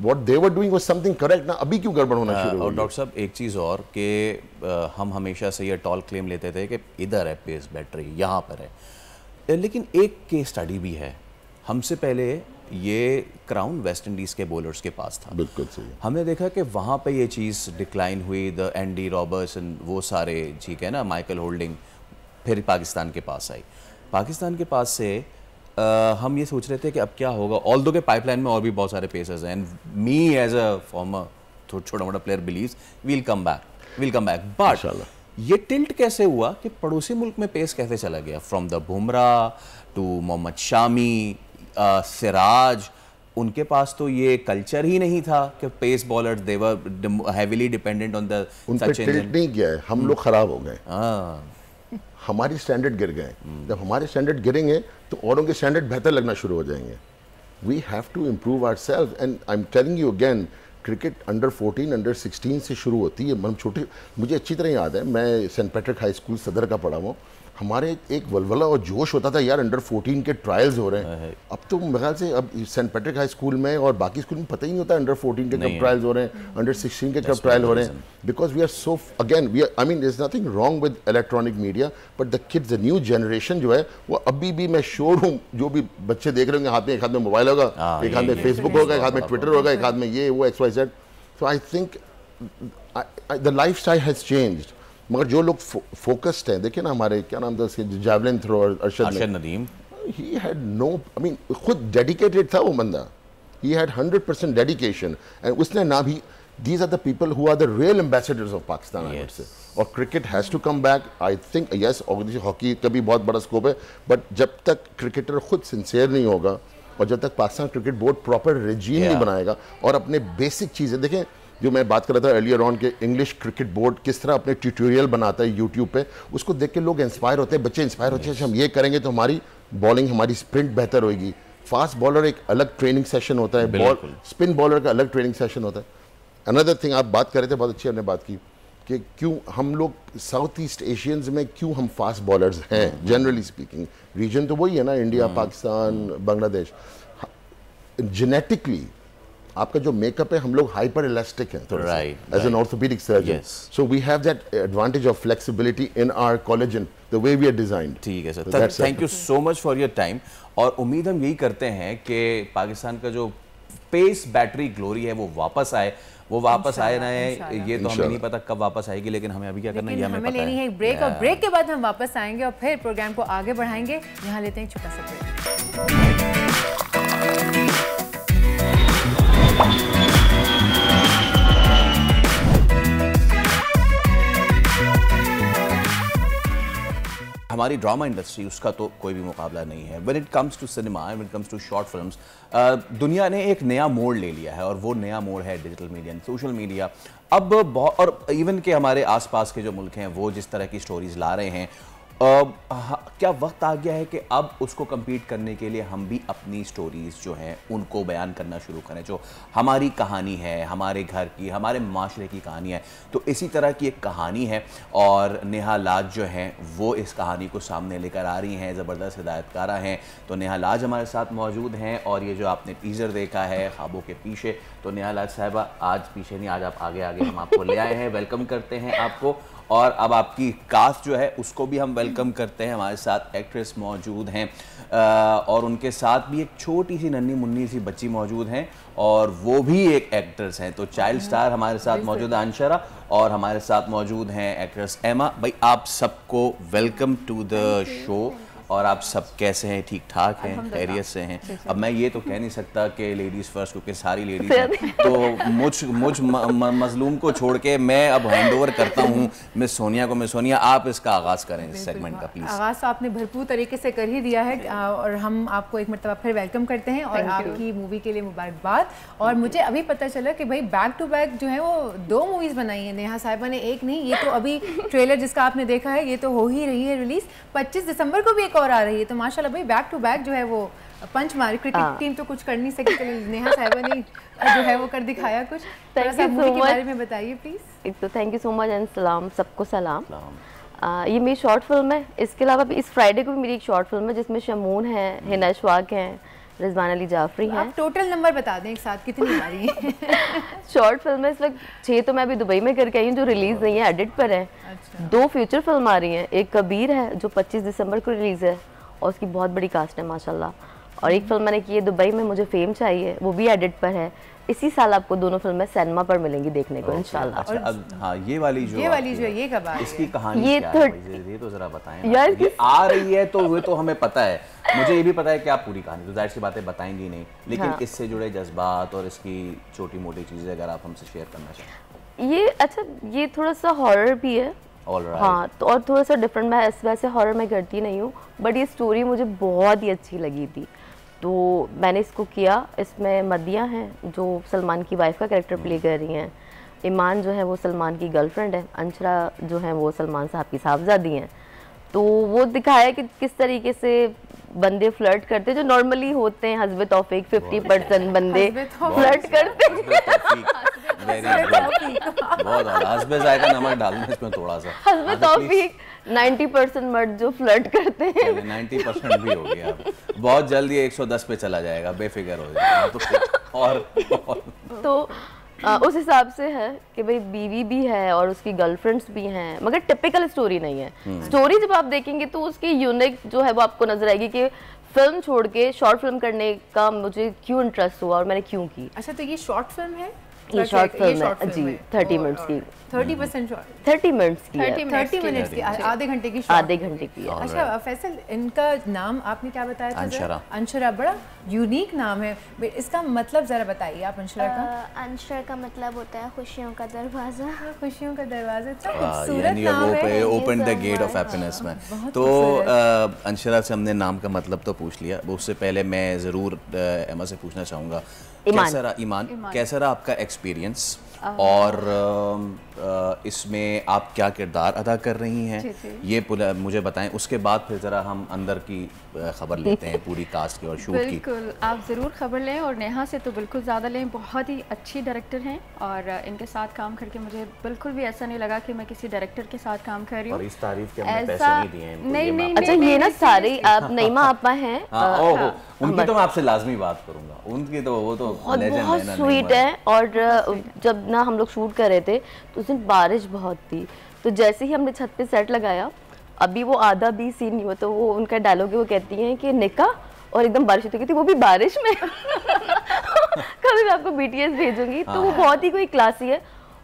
Speaker 4: what they were doing was something correct ना, अभी क्यों गड़बड़ होना शुरू हो।
Speaker 2: और डॉक्टर साहब एक चीज़ और कि हम हमेशा से ये टॉल क्लेम लेते थे कि इधर है पेस बैटरी, यहाँ पर है, लेकिन एक केस स्टडी भी है, हमसे पहले ये क्राउन वेस्ट इंडीज़ के बॉलर्स के पास था,
Speaker 4: बिल्कुल सही।
Speaker 2: हमने देखा कि वहाँ पे ये चीज़ डिक्लाइन हुई, द एंडी रॉबर्ट्सन, वो सारे ठीक है ना, माइकल होल्डिंग, फिर पाकिस्तान के पास आई। पाकिस्तान के पास से हम ये सोच रहे थे कि अब क्या होगा, ऑल्दो के पाइपलाइन में और भी बहुत सारे पेसर्स हैं, and me as a former छोटा मोटा player believes we'll come back, but ये टिल्ट कैसे हुआ कि पड़ोसी मुल्क में पेस कैसे चला गया, from the Bumrah to Mohammed Shami, Siraj, उनके पास तो ये कल्चर ही नहीं था कि pace bowlers they were heavily dependent on the,
Speaker 4: उन पे टिल्ट नहीं किया है, हम लोग खराब हो गए, हमारी स्टैंडर्ड गिर गए। जब हमारे स्टैंडर्ड गिरेंगे तो औरों के स्टैंडर्ड बेहतर लगना शुरू हो जाएंगे। We have to improve ourselves, and I am telling you again, cricket under 14 under 16 से शुरू होती है। हम छोटे, मुझे अच्छी तरह याद है, मैं सेंट पैट्रिक हाई स्कूल सदर का पढ़ा हूँ, हमारे एक वलवला और जोश होता था यार अंडर 14 के ट्रायल्स हो रहे हैं। अब तो मेरे ख्याल से अब सेंट पैट्रिक हाई स्कूल में और बाकी स्कूल में पता ही नहीं होता अंडर 14 के कब ट्रायल्स हो रहे हैं, अंडर 16 के कब ट्रायल हो रहे हैं, because we are so again we are, I mean there is nothing wrong with electronic media, but the kids, the new generation जो है वो अभी भी, मैं श्योर हूँ जो भी बच्चे देख रहे होंगे, हाथ में एक हाथ में मोबाइल होगा, एक हाथ में फेसबुक होगा, एक हाथ में ट्विटर होगा, एक हाथ में ये वो XYZ। So I think the life style has changed, मगर जो लोग फोकस्ड हैं, देखिए ना हमारे क्या नाम था उसके, javelin thrower Arshad Nadeem, he had no, I mean खुद डेडिकेटेड था वो बंदा, ही हैड 100% डेडिकेशन, एंड उसने ना भी, these are the people who are the real ambassadors of Pakistan, I would say. और cricket has to come back, I think, yes, hockey का भी बहुत बड़ा स्कोप है, बट जब तक क्रिकेटर खुद सिंसियर नहीं होगा और जब तक Pakistan cricket board proper regime नहीं बनाएगा और अपने बेसिक चीज़ें, देखें जो मैं बात कर रहा था अर्लियर ऑन के, इंग्लिश क्रिकेट बोर्ड किस तरह अपने ट्यूटोरियल बनाता है यूट्यूब पे, उसको देख के लोग इंस्पायर होते हैं, बच्चे इंस्पायर होते हैं, अच्छा हम ये करेंगे तो हमारी बॉलिंग, हमारी स्प्रिंट बेहतर होगी। फास्ट बॉलर एक अलग ट्रेनिंग सेशन होता है, बॉल स्पिन बॉलर का अलग ट्रेनिंग सेशन होता है। अनदर थिंग आप बात कर रहे थे, बहुत अच्छी हमने बात की कि क्यों हम लोग साउथ ईस्ट एशियंस में क्यों हम फास्ट बॉलर्स हैं, जनरली स्पीकिंग रीजन तो वही है ना, इंडिया, पाकिस्तान, बांग्लादेश। जेनेटिकली आपका जो मेकअप है, हम लोग हाइपर इलास्टिक हैं थोड़ा, as an orthopaedic surgeon, so we have that advantage of flexibility in our collagen, the way we are designed.
Speaker 2: ठीक है sir, thank you so much for your time, और उम्मीद हम यही करते हैं कि पाकिस्तान का जो पेस बैटरी ग्लोरी है वो वापस आए, वो वापस आए ना है, ये तो हमें नहीं पता कब वापस आएगी, लेकिन हमें अभी क्या करना है, ये हमें पता
Speaker 1: लेनी है एक ब्रेक, और ब्रेक के बाद हम वापस आएंगे और फिर प्रोग्राम को आगे बढ़ाएंगे। यहाँ लेते हैं छोटा सा ब्रेक।
Speaker 2: हमारी ड्रामा इंडस्ट्री उसका तो कोई भी मुकाबला नहीं है। When it comes to cinema, when it comes to short films, दुनिया ने एक नया मोड़ ले लिया है और वो नया मोड़ है डिजिटल मीडिया, सोशल मीडिया। अब बहुत, और इवन के हमारे आसपास के जो मुल्क हैं वो जिस तरह की स्टोरीज ला रहे हैं, क्या वक्त आ गया है कि अब उसको compete करने के लिए हम भी अपनी स्टोरीज़ जो हैं उनको बयान करना शुरू करें, जो हमारी कहानी है, हमारे घर की, हमारे माशरे की कहानी है। तो इसी तरह की एक कहानी है और नेहा लाज जो हैं वो इस कहानी को सामने लेकर आ रही हैं, ज़बरदस्त हिदायतकारा हैं। तो नेहा लाज हमारे साथ मौजूद हैं और ये जो आपने टीज़र देखा है ख्वाबों के पीछे, तो नेहा लाज साहिबा आज पीछे नहीं, आज आप आगे आगे हम आपको ले आए हैं, वेलकम करते हैं आपको। और अब आपकी कास्ट जो है उसको भी हम वेलकम करते हैं। हमारे साथ एक्ट्रेस मौजूद हैं और उनके साथ भी एक छोटी सी नन्ही मुन्नी सी बच्ची मौजूद हैं और वो भी एक एक्ट्रेस हैं। तो चाइल्ड स्टार हमारे साथ मौजूद है अंशरा और हमारे साथ मौजूद हैं एक्ट्रेस एमा। भाई आप सबको वेलकम टू द शो। और आप सब कैसे हैं? ठीक ठाक हैं, खैरियत से हैं? अब मैं ये तो कह नहीं सकता कि लेडीज़ फर्स्ट, क्योंकि सारी लेडीज़ हैं, तो मुझ मजलूम को छोड़ के मैं अब हैंड ओवर करता हूँ मिस सोनिया को। मिस सोनिया, आप इसका आगाज़ करें इस सेगमेंट का प्लीज़।
Speaker 1: आगाज़ तो आपने भरपूर तरीके से कर ही दिया है और हम आपको एक मरतबा फिर वेलकम करते हैं और आपकी मूवी के लिए मुबारकबाद। और मुझे अभी पता चला कि भाई बैक टू बैक जो है वो 2 मूवीज़ बनाई हैं नेहा साहिबा ने, एक नहीं। ये तो अभी ट्रेलर जिसका आपने देखा है ये तो हो ही रही है रिलीज़, 25 दिसंबर को भी एक और आ रही है। तो माशाल्लाह भाई बैक टू बैक जो है वो पंच मारी। क्रिकेट टीम तो कुछ कर नहीं सकी, तो नेहा साहिबा ने जो है वो कर दिखाया कुछ। थोड़ा सा मूवी के बारे में बताइए प्लीज़।
Speaker 5: एक तो thank you so much and सलाम, सबको सलाम। ये मेरी शॉर्ट फिल्म है। इसके अलावा इस फ्राइडे को भी मेरी एक शॉर्ट फिल्म है जिसमें शमून है, हिना अशफाक हैं, रिजवान अली जाफरी हैं।
Speaker 1: आप टोटल नंबर बता दें एक साथ कितनी आ रही है?
Speaker 5: शॉर्ट फिल्म है इस वक्त 6 तो मैं अभी दुबई में करके आई हूँ जो रिलीज़ नहीं है, एडिट पर है। 2 फ्यूचर फिल्म आ रही हैं, एक कबीर है जो 25 दिसंबर को रिलीज़ है और उसकी बहुत बड़ी कास्ट है माशाल्लाह, और एक फिल्म मैंने की है दुबई में, मुझे फेम चाहिए, वो भी एडिट पर है। इसी साल आपको दोनों फिल्में सिनेमा पर मिलेंगी देखने को इंशाल्लाह।
Speaker 2: अच्छा, अब हाँ ये वाली जो
Speaker 1: ये कब आ रही है?
Speaker 2: इसकी कहानी
Speaker 5: ये
Speaker 2: क्या है? ये तो जरा बताएं यार। ये आ रही है तो वो तो हमें पता है, मुझे ये भी पता है कि आप पूरी कहानी तो जाहिर सी बातें बताएंगी नहीं, लेकिन इससे जुड़े जज्बात और इसकी छोटी मोटी चीज़ें अगर आप हमसे शेयर करना चाहें।
Speaker 5: ये अच्छा, ये थोड़ा सा हॉरर भी है। हाँ, तो और थोड़ा सा डिफरेंट। मैं वैसे हॉरर मैं करती नहीं हूँ, बट ये स्टोरी मुझे बहुत ही अच्छी लगी थी तो मैंने इसको किया। इसमें मदिया हैं जो सलमान की वाइफ का कैरेक्टर प्ले कर रही हैं, ईमान जो है वो सलमान की गर्लफ्रेंड है, अंशरा जो है वो सलमान साहब की साहबजादी हैं। तो वो दिखाया कि किस तरीके से बंदे फ्लर्ट करते हैं जो नॉर्मली होते हैं। हस्बे तौफीक 50% बंदे फ्लर्ट करते हैं।
Speaker 2: बहुत हस्बे जायका नमक डालना इसमें थोड़ा सा।
Speaker 5: हस्बे तौफीक 90% मर्द जो फ्लर्ट करते हैं।
Speaker 2: 90% भी हो गया, बहुत जल्दी 110 पे चला जाएगा, बेफिक्र हो जाएगा। और
Speaker 5: तो उस हिसाब से है कि भाई बीवी भी है और उसकी गर्लफ्रेंड्स भी हैं, मगर टिपिकल स्टोरी नहीं है। स्टोरी जब आप देखेंगे तो उसकी यूनिक जो है वो आपको नजर आएगी कि फिल्म छोड़ के शॉर्ट फिल्म करने का मुझे क्यों इंटरेस्ट हुआ और मैंने क्यों की।
Speaker 1: अच्छा, तो ये शॉर्ट फिल्म है?
Speaker 5: ये शॉर्ट फिल्म है जी, 30 मिनट्स की।
Speaker 1: 30% शॉर्ट,
Speaker 5: 30 मिनट्स की,
Speaker 1: 30 मिनट्स की, आधे घंटे की,
Speaker 5: आधे घंटे की।
Speaker 1: अच्छा फैसल, इनका नाम आपने क्या बताया था?
Speaker 2: अंशरा।
Speaker 1: अंशरा, बड़ा यूनिक नाम है, इसका मतलब जरा बताइए आप अंशरा का।
Speaker 8: अंशरा का मतलब होता है खुशियों का दरवाजा।
Speaker 1: खुशियों का दरवाजा, अच्छा खूबसूरत
Speaker 2: यानी
Speaker 1: नाम है।
Speaker 2: Open the gate of happiness में। तो अंशरा से हमने नाम का मतलब तो पूछ लिया, उससे पहले मैं ज़रूर एमा से पूछना चाहूँगा ईमान, कैसा रहा आपका एक्सपीरियंस और इसमें आप क्या किरदार अदा कर रही हैं ये मुझे बताएं, उसके बाद फिर ज़रा हम अंदर की खबर लेते हैं पूरी कास्ट की और शूट की।
Speaker 9: बिल्कुल, आप ज़रूर खबर लें और नेहा से तो बिल्कुल ज़्यादा लें, बहुत ही अच्छी डायरेक्टर हैं और इनके साथ काम करके मुझे बिल्कुल भी ऐसा नहीं लगा कि मैं किसी डायरेक्टर के साथ काम कर रही हूँ।
Speaker 2: और इस तारीफ के हमने पैसे नहीं दिए हैं।
Speaker 9: नहीं,
Speaker 5: अच्छा ये ना सारे आप नईमा आपा हैं,
Speaker 2: उनकी तो मैं आपसे लाजमी बात करूंगा, उनकी तो वो तो
Speaker 5: बहुत स्वीट है। और जब ना हम लोग शूट कर रहे थे तो उस दिन बारिश बहुत थी, तो जैसे ही हमने छत पे सेट लगाया, अभी वो आधा भी सीन नहीं हुआ तो वो उनका डायलॉग है, वो कहती हैं कि निकाह और एकदम बारिश होती थी, वो भी बारिश में। कभी मैं आपको BTS भेजूंगी। तो वो बहुत ही कोई क्लासी है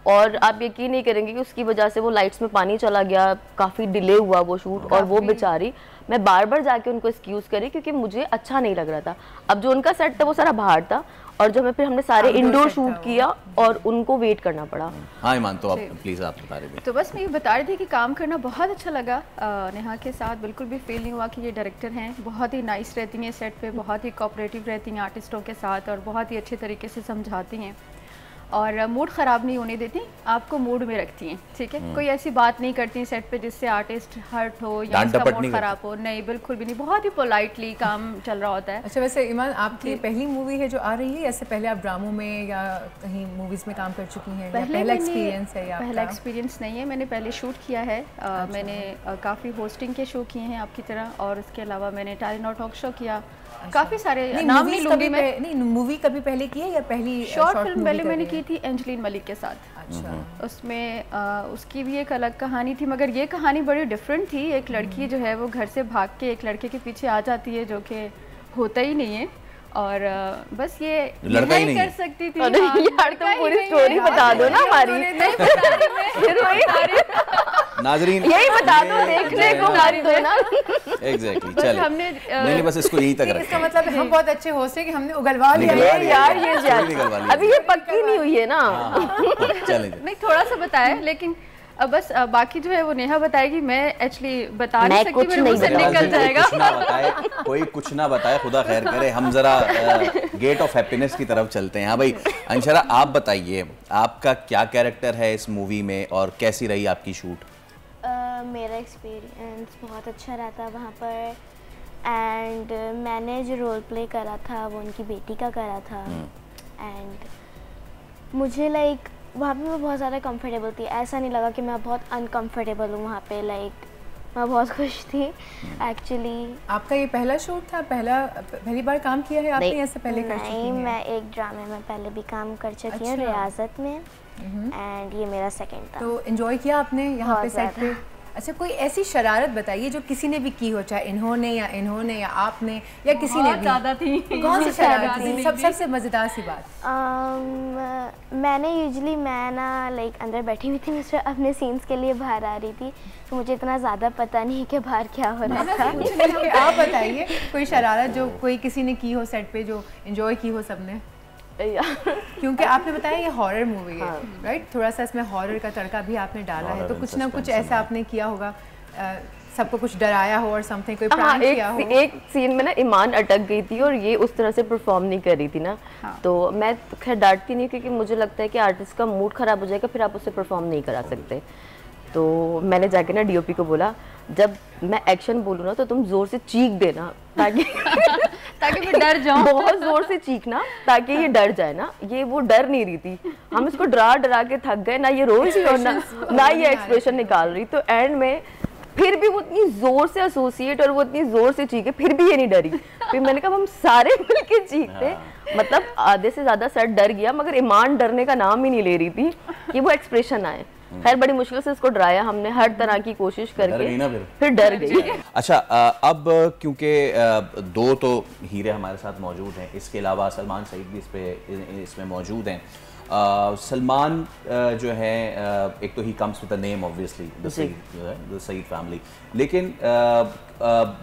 Speaker 5: और आप यकीन नहीं करेंगे कि उसकी वजह से वो लाइट्स में पानी चला गया, काफ़ी डिले हुआ वो शूट, और वो बेचारी, मैं बार बार जाके उनको एक्सक्यूज़ करी क्योंकि मुझे अच्छा नहीं लग रहा था। अब जो उनका सेट था वो सारा बाहर था, और जब फिर हमने सारे इंडोर शूट किया और उनको वेट करना पड़ा।
Speaker 2: हाँ ईमान, तो आप प्लीज़ आप बता रहे थे।
Speaker 9: तो बस मैं ये बता रही थी कि काम करना बहुत अच्छा लगा नेहा के साथ, बिल्कुल भी फील नहीं हुआ कि ये डायरेक्टर हैं, बहुत ही नाइस रहती हैं सेट पे, बहुत ही कोऑपरेटिव रहती हैं आर्टिस्टों के साथ और बहुत ही अच्छे तरीके से समझाती हैं और मूड ख़राब नहीं होने देती, आपको मूड में रखती हैं, ठीक है। कोई ऐसी बात नहीं करती सेट पे जिससे आर्टिस्ट हर्ट हो या उसका मूड ख़राब हो, नहीं बिल्कुल भी नहीं, बहुत ही पोलाइटली काम चल रहा होता है।
Speaker 1: अच्छा, वैसे ईमान आपकी पहली मूवी है जो आ रही है, इससे पहले आप ड्रामों में या कहीं मूवीज़ में काम कर चुकी हैं? पहला एक्सपीरियंस है या
Speaker 9: पहला एक्सपीरियंस नहीं है, मैंने पहले शूट किया है। मैंने काफ़ी होस्टिंग के शो किए हैं आपकी तरह, और उसके अलावा मैंने टैलेंट टॉक शो किया, काफ़ी सारे नाम नहीं लूँगी मैं।
Speaker 1: नहीं, मूवी कभी पहले की है या पहली
Speaker 9: शॉर्ट फिल्म पहले मैंने की थी एंजलिन मलिक के साथ।
Speaker 1: अच्छा।
Speaker 9: उसमें उसकी भी एक अलग कहानी थी, मगर ये कहानी बड़ी डिफरेंट थी। एक लड़की जो है वो घर से भाग के एक लड़के के पीछे आ जाती है जो कि होता ही नहीं है, और बस ये
Speaker 2: लड़का ही नहीं
Speaker 9: कर सकती थी।
Speaker 5: अरे यार तुम पूरी स्टोरी बता दो ना हमारी।
Speaker 2: नाजरीन
Speaker 5: यही बता दो, देखने को हमारी दो ना।
Speaker 2: एग्जैक्टली, चलो
Speaker 9: हमने
Speaker 2: नहीं बस इसको यहीं तक रखें।
Speaker 1: इसका मतलब हम बहुत अच्छे होस्ट हैं कि हमने उगलवा लिया
Speaker 5: यार, ये अभी ये पक्की नहीं हुई है ना।
Speaker 2: चलें
Speaker 9: नहीं, थोड़ा सा बताया, लेकिन अब बस बाकी जो है वो नेहा बताएगी। मैं एक्चुअली बता नहीं सकती, मेरे मुंह से निकल जाएगा।
Speaker 2: कोई कुछ ना बताए, खुदा खैर करे। हम जरा गेट ऑफ हैप्पीनेस की तरफ चलते हैं। हाँ भाई अंशरा, आप बताइए आपका क्या कैरेक्टर है इस मूवी में और कैसी रही आपकी शूट?
Speaker 8: मेरा एक्सपीरियंस बहुत अच्छा रहा था वहाँ पर, एंड मैंने जो रोल प्ले करा था वो उनकी बेटी का करा था, एंड मुझे लाइक वहाँ पे मैं बहुत ज़्यादा कंफर्टेबल थी। ऐसा नहीं लगा कि मैं बहुत अनकंफर्टेबल हूँ वहाँ पे, लाइक मैं बहुत खुश थी एक्चुअली।
Speaker 1: आपका ये पहला शूट था? पहली बार काम किया है आपने? ऐसे पहले कर चुकी हैं?
Speaker 8: मैं एक ड्रामे में पहले भी काम कर चुकी हूँ, रियासत में, एंड ये मेरा सेकंड था।
Speaker 1: तो एंजॉय किया आपने यहाँ पे सेट पे? अच्छा, कोई ऐसी शरारत बताइए जो किसी ने भी की हो, चाहे इन्होंने या आपने या किसी ने भी?
Speaker 9: ज़्यादा थी।
Speaker 1: कौन सी शरारत थी? सबसे मज़ेदार सी बात।
Speaker 8: मैंने यूजुअली मैं ना लाइक अंदर बैठी हुई थी, मैं अपने सीन्स के लिए बाहर आ रही थी, तो मुझे इतना ज़्यादा पता नहीं कि बाहर क्या हो रहा था।
Speaker 1: आप बताइए कोई शरारत जो कोई किसी ने की हो सेट पे जो एंजॉय की हो सबने। क्योंकि आपने बताया ये हॉरर मूवी है, राइट? थोड़ा सा इसमें हॉरर का तड़का भी आपने डाला है, तो कुछ ना कुछ ऐसा आपने किया होगा, सबको कुछ डराया हो और समथिंग, कोई प्रैंक किया हो।
Speaker 5: एक सीन में ना ईमान अटक गई थी और ये उस तरह से परफॉर्म नहीं कर रही थी ना, तो मैं खैर डांटती नहीं, क्योंकि मुझे लगता है कि आर्टिस्ट का मूड खराब हो जाएगा, फिर आप उसे परफॉर्म नहीं करा सकते। तो मैंने जाके ना डीओपी को बोला, जब मैं एक्शन बोलूँ ना तो तुम जोर से चीख देना ताकि
Speaker 9: मैं डर जाऊं।
Speaker 5: बहुत जोर से चीखना ताकि ये डर जाए ना। ये वो डर नहीं रही थी, हम इसको डरा के थक गए, ना ये रो रही और ना ये एक्सप्रेशन निकाल रही। तो एंड में फिर भी वो इतनी जोर से एसोसिएट और वो इतनी जोर से चीखे, फिर भी ये नहीं डरी। फिर मैंने कहा हम सारे मिलके चीखते, मतलब आधे से ज्यादा सेट डर गया, मगर ईमान डरने का नाम ही नहीं ले रही थी कि वो एक्सप्रेशन आए। खैर बड़ी मुश्किल से इसको डराया हमने, हर तरह की कोशिश करके, फिर डर गई।
Speaker 2: अच्छा, अब क्योंकि दो तो हीरे हमारे साथ मौजूद हैं, इसके अलावा सलमान सईद भी इसमें मौजूद हैं। सलमान जो है एक तो he comes with the name obviously the Saeed family, लेकिन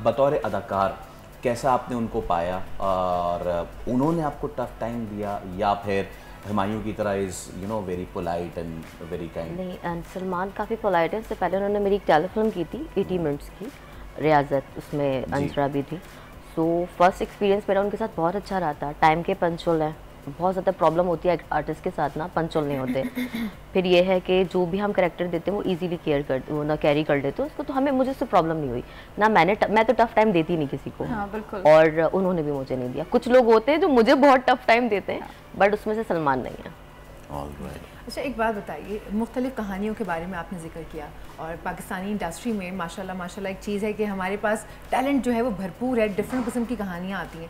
Speaker 2: बतौर अदाकार कैसा आपने उनको पाया और उन्होंने आपको टफ टाइम दिया या फिर हुमायूं की तरह is you know very polite and very kind? नहीं,
Speaker 5: एंड सलमान काफ़ी पोलाइट है। इससे पहले उन्होंने मेरी एक टेलीफिल्म की थी 80 मिनट्स की, रियाजत, उसमें अंशरा भी थी। सो फर्स्ट एक्सपीरियंस मेरा उनके साथ बहुत अच्छा रहा था। टाइम के पंचुअल है, बहुत ज़्यादा प्रॉब्लम होती है आर्टिस्ट के साथ ना, पंचुअल नहीं होते। फिर ये है कि जो भी हम कैरेक्टर देते हैं वो इजीली कैरी कर लेते हैं उसको, तो मुझे उससे प्रॉब्लम नहीं हुई ना। मैं तो टफ टाइम देती नहीं किसी को।
Speaker 9: हाँ, बिल्कुल।
Speaker 5: और उन्होंने भी मुझे नहीं दिया। कुछ लोग होते हैं जो मुझे बहुत टफ टाइम देते हैं, बट उसमें से सलमान नहीं है।
Speaker 1: अच्छा, एक बात बताइए, मुख्तलिफ कहानियों के बारे में आपने जिक्र किया और पाकिस्तानी इंडस्ट्री में माशाल्लाह एक चीज़ है कि हमारे पास टैलेंट जो है वो भरपूर है, डिफरेंट किस्म की कहानियाँ आती हैं।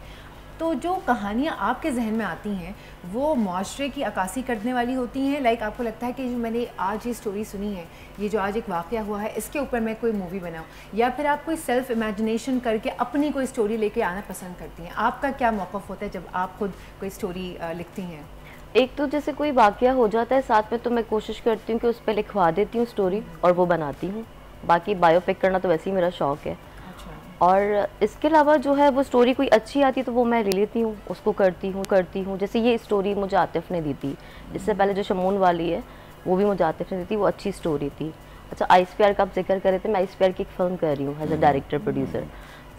Speaker 1: तो जो कहानियाँ आपके जहन में आती हैं वो माशरे की अक्कासी करने वाली होती हैं? लाइक आपको लगता है कि जो मैंने आज ये स्टोरी सुनी है, ये जो आज एक वाक़या हुआ है, इसके ऊपर मैं कोई मूवी बनाऊँ, या फिर आप कोई सेल्फ इमेजिनेशन करके अपनी कोई स्टोरी लेके आना पसंद करती हैं? आपका क्या मौक़िफ़ होता है जब आप खुद कोई स्टोरी लिखती हैं?
Speaker 5: एक तो जैसे कोई वाकया हो जाता है साथ में, तो मैं कोशिश करती हूँ कि उस पर लिखवा देती हूँ स्टोरी और वो बनाती हूँ। बाकी बायोपिक करना तो वैसे ही मेरा शौक है। और इसके अलावा जो है वो स्टोरी कोई अच्छी आती है तो वो मैं ले लेती हूँ, उसको करती हूँ। जैसे ये स्टोरी मुझे आतिफ ने दी थी, इससे पहले जो शमून वाली है वो भी मुझे आतिफ ने दी थी, वो अच्छी स्टोरी थी। अच्छा, आइस प्यार का आप जिक्र कर रहे थे, मैं आइस प्यार की एक फ़िल्म कर रही हूँ एज अ डायरेक्टर प्रोड्यूसर।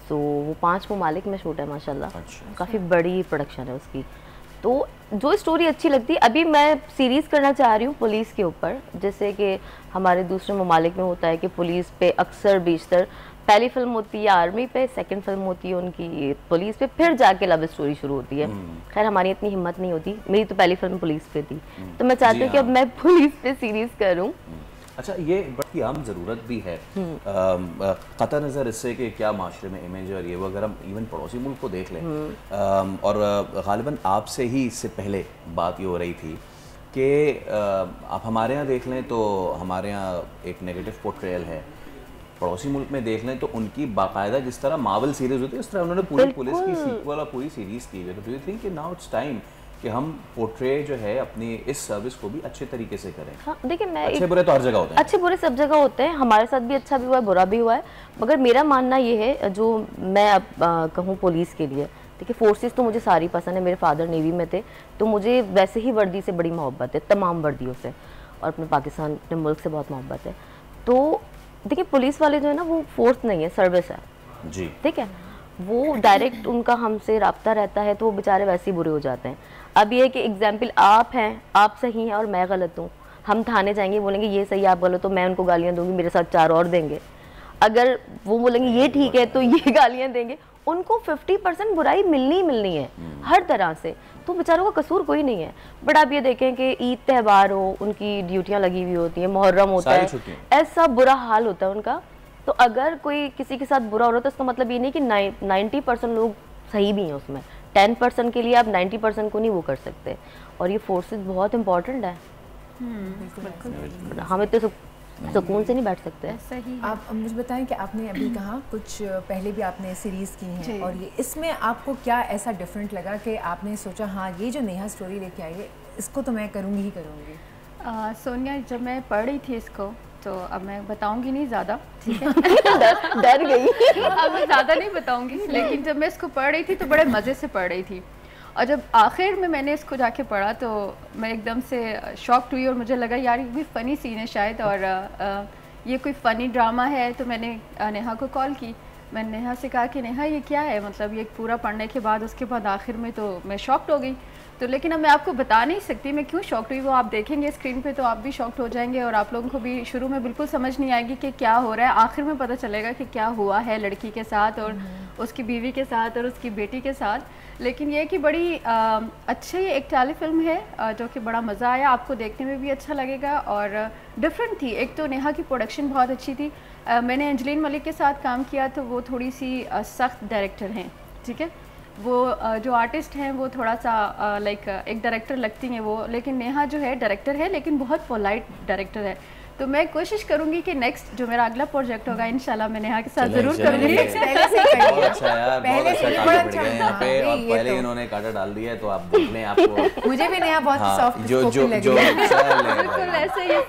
Speaker 5: सो वो 5 ममालिक में शूट है माशाल्लाह, काफ़ी बड़ी प्रोडक्शन है उसकी। तो जो स्टोरी अच्छी लगती है, अभी मैं सीरीज़ करना चाह रही हूँ पुलिस के ऊपर। जैसे कि हमारे दूसरे ममालिक में होता है कि पुलिस पे अक्सर बेशतर पहली फिल्म होती है आर्मी पे, सेकंड फिल्म होती है उनकी पुलिस पे, फिर जाके लव स्टोरी शुरू होती है। खैर हमारी इतनी हिम्मत नहीं होती, मेरी तो पहली फिल्म पुलिस पे थी, तो मैं चाहती हूँ कि अब मैं पुलिस पे सीरीज़ करूँ।
Speaker 2: अच्छा, ये बड़ी आम ज़रूरत भी है, क़तई नज़र इससे कि क्या माशरे में इमेज और ये वगैरह, इवन पड़ोसी मुल्क को देख लें। और ग़ालिबन आपसे ही इससे पहले बात ये हो रही थी कि आप हमारे यहाँ देख लें तो हमारे यहाँ एक नेगेटिव पोर्ट्रेयल है, पड़ोसी मुल्क में देख लें तो उनकी बाकायदा जिस तरह मार्वल सीरीज़ होती है उस तरह उन्होंने पूरी पुलिस की सीक्वल और पूरी सीरीज़ की है। तो डू यू थिंक कि नाउ इट्स टाइम कि हम पोर्ट्रे जो है अपनी इस सर्विस को भी अच्छे तरीके से करें?
Speaker 5: हाँ, देखिए मैं
Speaker 2: अच्छे बुरे तो हर जगह होते हैं,
Speaker 5: अच्छे बुरे सब जगह होते हैं, हमारे साथ भी अच्छा भी हुआ है बुरा भी हुआ है, मगर मेरा मानना ये है, जो मैं अब कहूँ पुलिस के लिए, देखिए फोर्सेस तो मुझे सारी पसंद है, मेरे फादर नेवी में थे, तो मुझे वैसे ही वर्दी से बड़ी मोहब्बत है, तमाम वर्दियों से, और अपने पाकिस्तान अपने मुल्क से बहुत मोहब्बत है। तो देखिए पुलिस वाले जो है ना वो फोर्स नहीं है, सर्विस है
Speaker 2: जी,
Speaker 5: ठीक है, वो डायरेक्ट उनका हमसे रब्ता रहता है, तो वो बेचारे वैसे ही बुरे हो जाते हैं। अब ये कि एग्जाम्पल आप हैं, आप सही हैं और मैं गलत हूँ, हम थाने जाएंगे बोलेंगे ये सही आप गलत हो, मैं उनको गालियाँ दूंगी, मेरे साथ 4 और देंगे, अगर वो बोलेंगे ये ठीक है तो ये गालियाँ देंगे, उनको 50% बुराई मिलनी है हर तरह से, तो बेचारों का कसूर कोई नहीं है। बट आप ये देखें कि ईद त्यौहार हो, उनकी ड्यूटियाँ लगी हुई होती हैं, मुहर्रम होता है, ऐसा बुरा हाल होता है उनका, तो अगर कोई किसी के साथ बुरा हो रहा है तो इसका मतलब ये नहीं कि 90% लोग सही भी हैं उसमें, 10% के लिए आप 90% को नहीं वो कर सकते, और ये फोर्सेस बहुत इंपॉर्टेंट है। हमें तो सुकून से नहीं बैठ सकते।
Speaker 1: सही। आप मुझे बताएं कि आपने अभी कहा कुछ पहले भी आपने सीरीज़ की हैं, और ये इसमें आपको क्या ऐसा डिफरेंट लगा कि आपने सोचा हाँ ये जो नेहा स्टोरी लेके आई है इसको तो मैं करूँगी ही करूँगी?
Speaker 9: सोनिया, जब मैं पढ़ रही थी इसको, तो अब मैं बताऊंगी नहीं ज़्यादा, ठीक है
Speaker 5: डर गई
Speaker 9: अब मैं ज़्यादा नहीं बताऊंगी, लेकिन जब मैं इसको पढ़ रही थी तो बड़े मज़े से पढ़ रही थी, और जब आखिर में मैंने इसको जाके पढ़ा तो मैं एकदम से शॉक्ड हुई, और मुझे लगा यार ये भी फ़नी सीन है शायद, और ये कोई फ़नी ड्रामा है। तो मैंने नेहा को कॉल की, मैंने नेहा से कहा कि नेहा ये क्या है, मतलब ये पूरा पढ़ने के बाद उसके बाद आखिर में तो मैं शॉक्ड हो गई, तो लेकिन अब मैं आपको बता नहीं सकती मैं क्यों शॉक्ड हुई, वो आप देखेंगे स्क्रीन पे तो आप भी शॉक्ड हो जाएंगे, और आप लोगों को भी शुरू में बिल्कुल समझ नहीं आएगी कि क्या हो रहा है, आखिर में पता चलेगा कि क्या हुआ है लड़की के साथ और उसकी बीवी के साथ और उसकी बेटी के साथ। लेकिन ये कि बड़ी अच्छी एक टेली फिल्म है, जो कि बड़ा मज़ा आया, आपको देखने में भी अच्छा लगेगा, और डिफरेंट थी। एक तो नेहा की प्रोडक्शन बहुत अच्छी थी, मैंने एंजलिन मलिक के साथ काम किया, तो वो थोड़ी सी सख्त डायरेक्टर हैं, ठीक है, वो जो आर्टिस्ट हैं वो थोड़ा सा लाइक एक डायरेक्टर लगती हैं वो, लेकिन नेहा जो है डायरेक्टर है लेकिन बहुत पोलाइट डायरेक्टर है। तो मैं कोशिश करूंगी कि नेक्स्ट जो मेरा अगला प्रोजेक्ट होगा इंशाल्लाह मैं नेहा के साथ जरूर करूंगी।
Speaker 2: पहले इन्होंने काटा डाल दिया है तो आप देख लें, आपको
Speaker 1: मुझे भी नेहा बहुत सॉफ्ट
Speaker 2: जो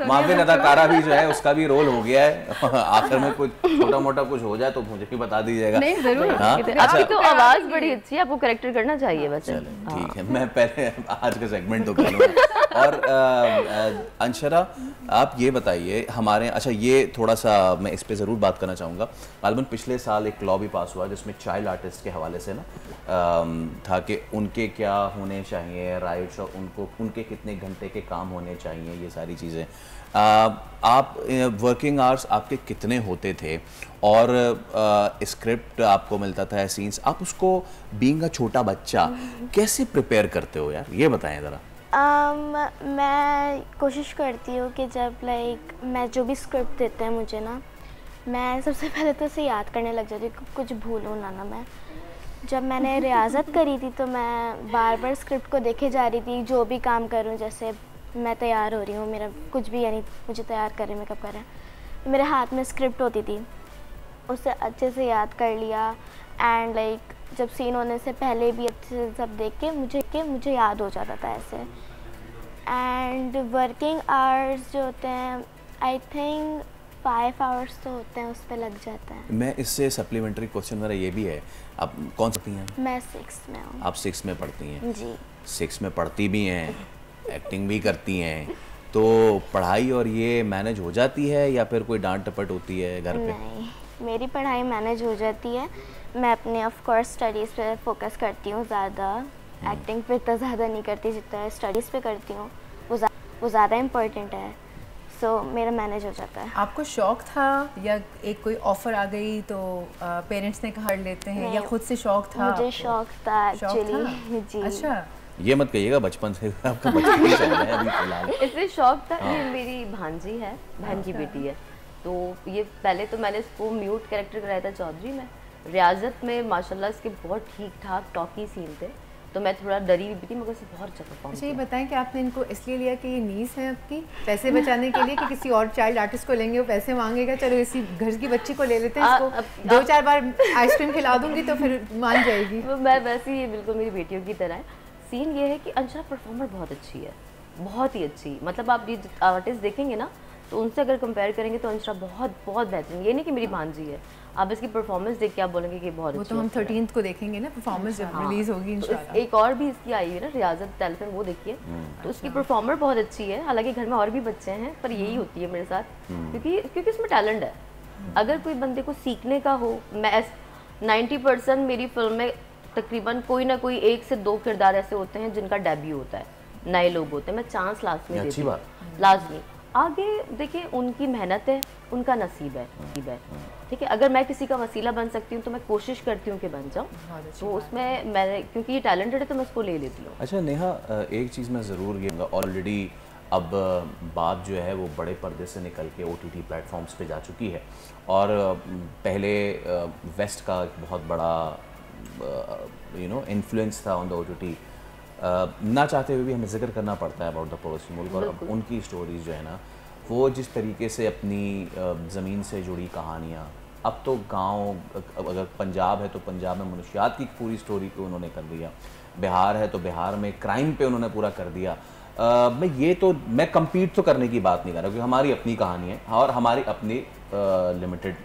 Speaker 2: माफिन अदाकारा भी जो है उसका भी रोल हो गया है, आखिर में कुछ छोटा मोटा कुछ हो जाए तो मुझे भी बता दीजिएगा।
Speaker 5: नहीं जरूर। आपकी तो आवाज बड़ी अच्छी है, आपको कैरेक्टर करना चाहिए वैसे।
Speaker 2: ठीक है, मैं पहले आज का सेगमेंट तो करूँगा। और अंशरा आप ये बताइए हमारे, अच्छा ये थोड़ा सा मैं इस पे ज़रूर बात करना चाहूँगा। गालिबन पिछले साल एक लॉ भी पास हुआ जिसमें चाइल्ड आर्टिस्ट के हवाले से ना था कि उनके क्या होने चाहिए राइट्स, और उनको उनके कितने घंटे के काम होने चाहिए, ये सारी चीज़ें। आप वर्किंग आवर्स आपके कितने होते थे, और स्क्रिप्ट आपको मिलता था या सीन्स, आप उसको बीइंग अ छोटा बच्चा कैसे प्रिपेयर करते हो यार, ये बताएं ज़रा।
Speaker 8: मैं कोशिश करती हूँ कि जब लाइक मैं जो भी स्क्रिप्ट देते हैं मुझे ना, मैं सबसे पहले तो उसे याद करने लग जाती हूँ, कुछ भूलूँ ना मैं। जब मैंने रियाजत करी थी तो मैं बार बार स्क्रिप्ट को देखे जा रही थी, जो भी काम करूँ, जैसे मैं तैयार हो रही हूँ, मेरा कुछ भी यानी मुझे तैयार कर रहे हैं, मेकअप कर रहे हैं, मेरे हाथ में स्क्रिप्ट होती थी, उसे अच्छे से याद कर लिया। एंड लाइक जब सीन होने से पहले भी अच्छे से सब देख के मुझे याद हो जाता था ऐसे। एंड वर्किंग आवर्स जो होते हैं आई थिंक 5 आवर्स तो होते हैं, उस पर लग जाता है।
Speaker 2: मैं इससे सप्लीमेंट्री क्वेश्चन मेरा ये भी है, आप कौन सी हैं?
Speaker 8: मैं 6th में हूँ।
Speaker 2: आप 6th में पढ़ती हैं?
Speaker 8: जी।
Speaker 2: 6th में पढ़ती भी हैं, एक्टिंग भी करती हैं, तो पढ़ाई और ये मैनेज हो जाती है या फिर कोई डांट टपट होती है घर पे?
Speaker 8: नहीं, मेरी पढ़ाई मैनेज हो जाती है। मैं अपने ऑफ कोर्स स्टडीज़ पे फोकस करती हूँ ज़्यादा, एक्टिंग पे तो ज़्यादा नहीं करती जितना स्टडीज़ पे करती हूँ, वो ज़्यादा इम्पोर्टेंट है। सो मेरा मैनेज हो जाता है।
Speaker 1: आपको शौक था या एक कोई ऑफर आ गई तो पेरेंट्स ने कहा लेते हैं, या खुद से शौक था?
Speaker 8: मुझे शौक था एक्चुअली। जी।
Speaker 1: अच्छा,
Speaker 2: ये मत कहिएगा बचपन से, आपका बचपन ही चल रहा है अभी फिलहाल।
Speaker 5: इसलिए शौक था। ये मेरी भांजी है, बहन की बेटी है, तो ये पहले तो मैंने इसको म्यूट कैरेक्टर कराया था चौधरी में। रियाजत में माशाल्लाह इसके बहुत ठीक ठाक टॉकी सीन थे, तो मैं थोड़ा डरी भी थी, मगर से बहुत अच्छा परफॉर्म
Speaker 1: अच्छा, ये बताएं कि आपने इनको इसलिए लिया कि ये नीस है आपकी, पैसे बचाने के लिए, कि किसी और चाइल्ड आर्टिस्ट को लेंगे वो पैसे मांगेगा, चलो इसी घर की बच्ची को ले लेते हैं, इसको 2-4 बार आइसक्रीम खिला दूंगी तो फिर मान जाएगी।
Speaker 5: मैं वैसे ही बिल्कुल मेरी बेटियों की तरह है। सीन ये है कि अंशरा परफॉर्मर बहुत अच्छी है, बहुत ही अच्छी। मतलब आप ये आर्टिस्ट देखेंगे ना तो उनसे अगर कंपेयर करेंगे तो अंशरा बहुत बहुत बेहतरीन। ये नहीं कि मेरी भांजी है, आप इसकी परफॉर्मेंस देख के आप बोलेंगे कि बहुत अच्छी है।
Speaker 1: वो तो हम 13th को देखेंगे ना, परफॉर्मेंस जब रिलीज होगी इंशाल्लाह।
Speaker 5: एक और भी इसकी आई है ना, रियाजत टेलीफिल्म, वो देखिए, तो उसकी परफॉर्मर बहुत अच्छी है। हालांकि घर में और भी बच्चे हैं, पर यही होती है मेरे साथ, क्योंकि इसमें टैलेंट है। अगर कोई बंदे को सीखने का हो, मैं 90% मेरी फिल्म में तकरीबन कोई ना कोई 1 से 2 किरदार ऐसे होते हैं जिनका डेब्यू होता है, नए लोग होते हैं, मैं चांस लास्ट में देती हूँ, लाजमी। आगे देखिए उनकी मेहनत है, उनका नसीब है, ठीक है। अगर मैं किसी का वसीला बन सकती हूँ तो मैं कोशिश करती हूँ कि बन जाऊँ, तो उसमें मैं, क्योंकि ये टैलेंटेड है तो मैं उसको ले लेती हूँ।
Speaker 2: अच्छा नेहा, एक चीज़ मैं ज़रूर ये ऑलरेडी अब बात जो है वो बड़े पर्दे से निकल के OTT प्लेटफॉर्म्स पे जा चुकी है, और पहले वेस्ट का एक बहुत बड़ा इन्फ्लुएंस था ऑन द OTT, ना चाहते हुए भी हमें जिक्र करना पड़ता है अबाउट द पड़ोसी मुल्क। और अब उनकी स्टोरीज जो है ना, वो जिस तरीके से अपनी ज़मीन से जुड़ी कहानियाँ, अब तो गांव, अगर पंजाब है तो पंजाब में मनुष्यात की पूरी स्टोरी को उन्होंने कर दिया, बिहार है तो बिहार में क्राइम पे उन्होंने पूरा कर दिया। मैं कम्पीट तो करने की बात नहीं कर रहा, क्योंकि हमारी अपनी कहानी है और हमारी अपनी लिमिटेड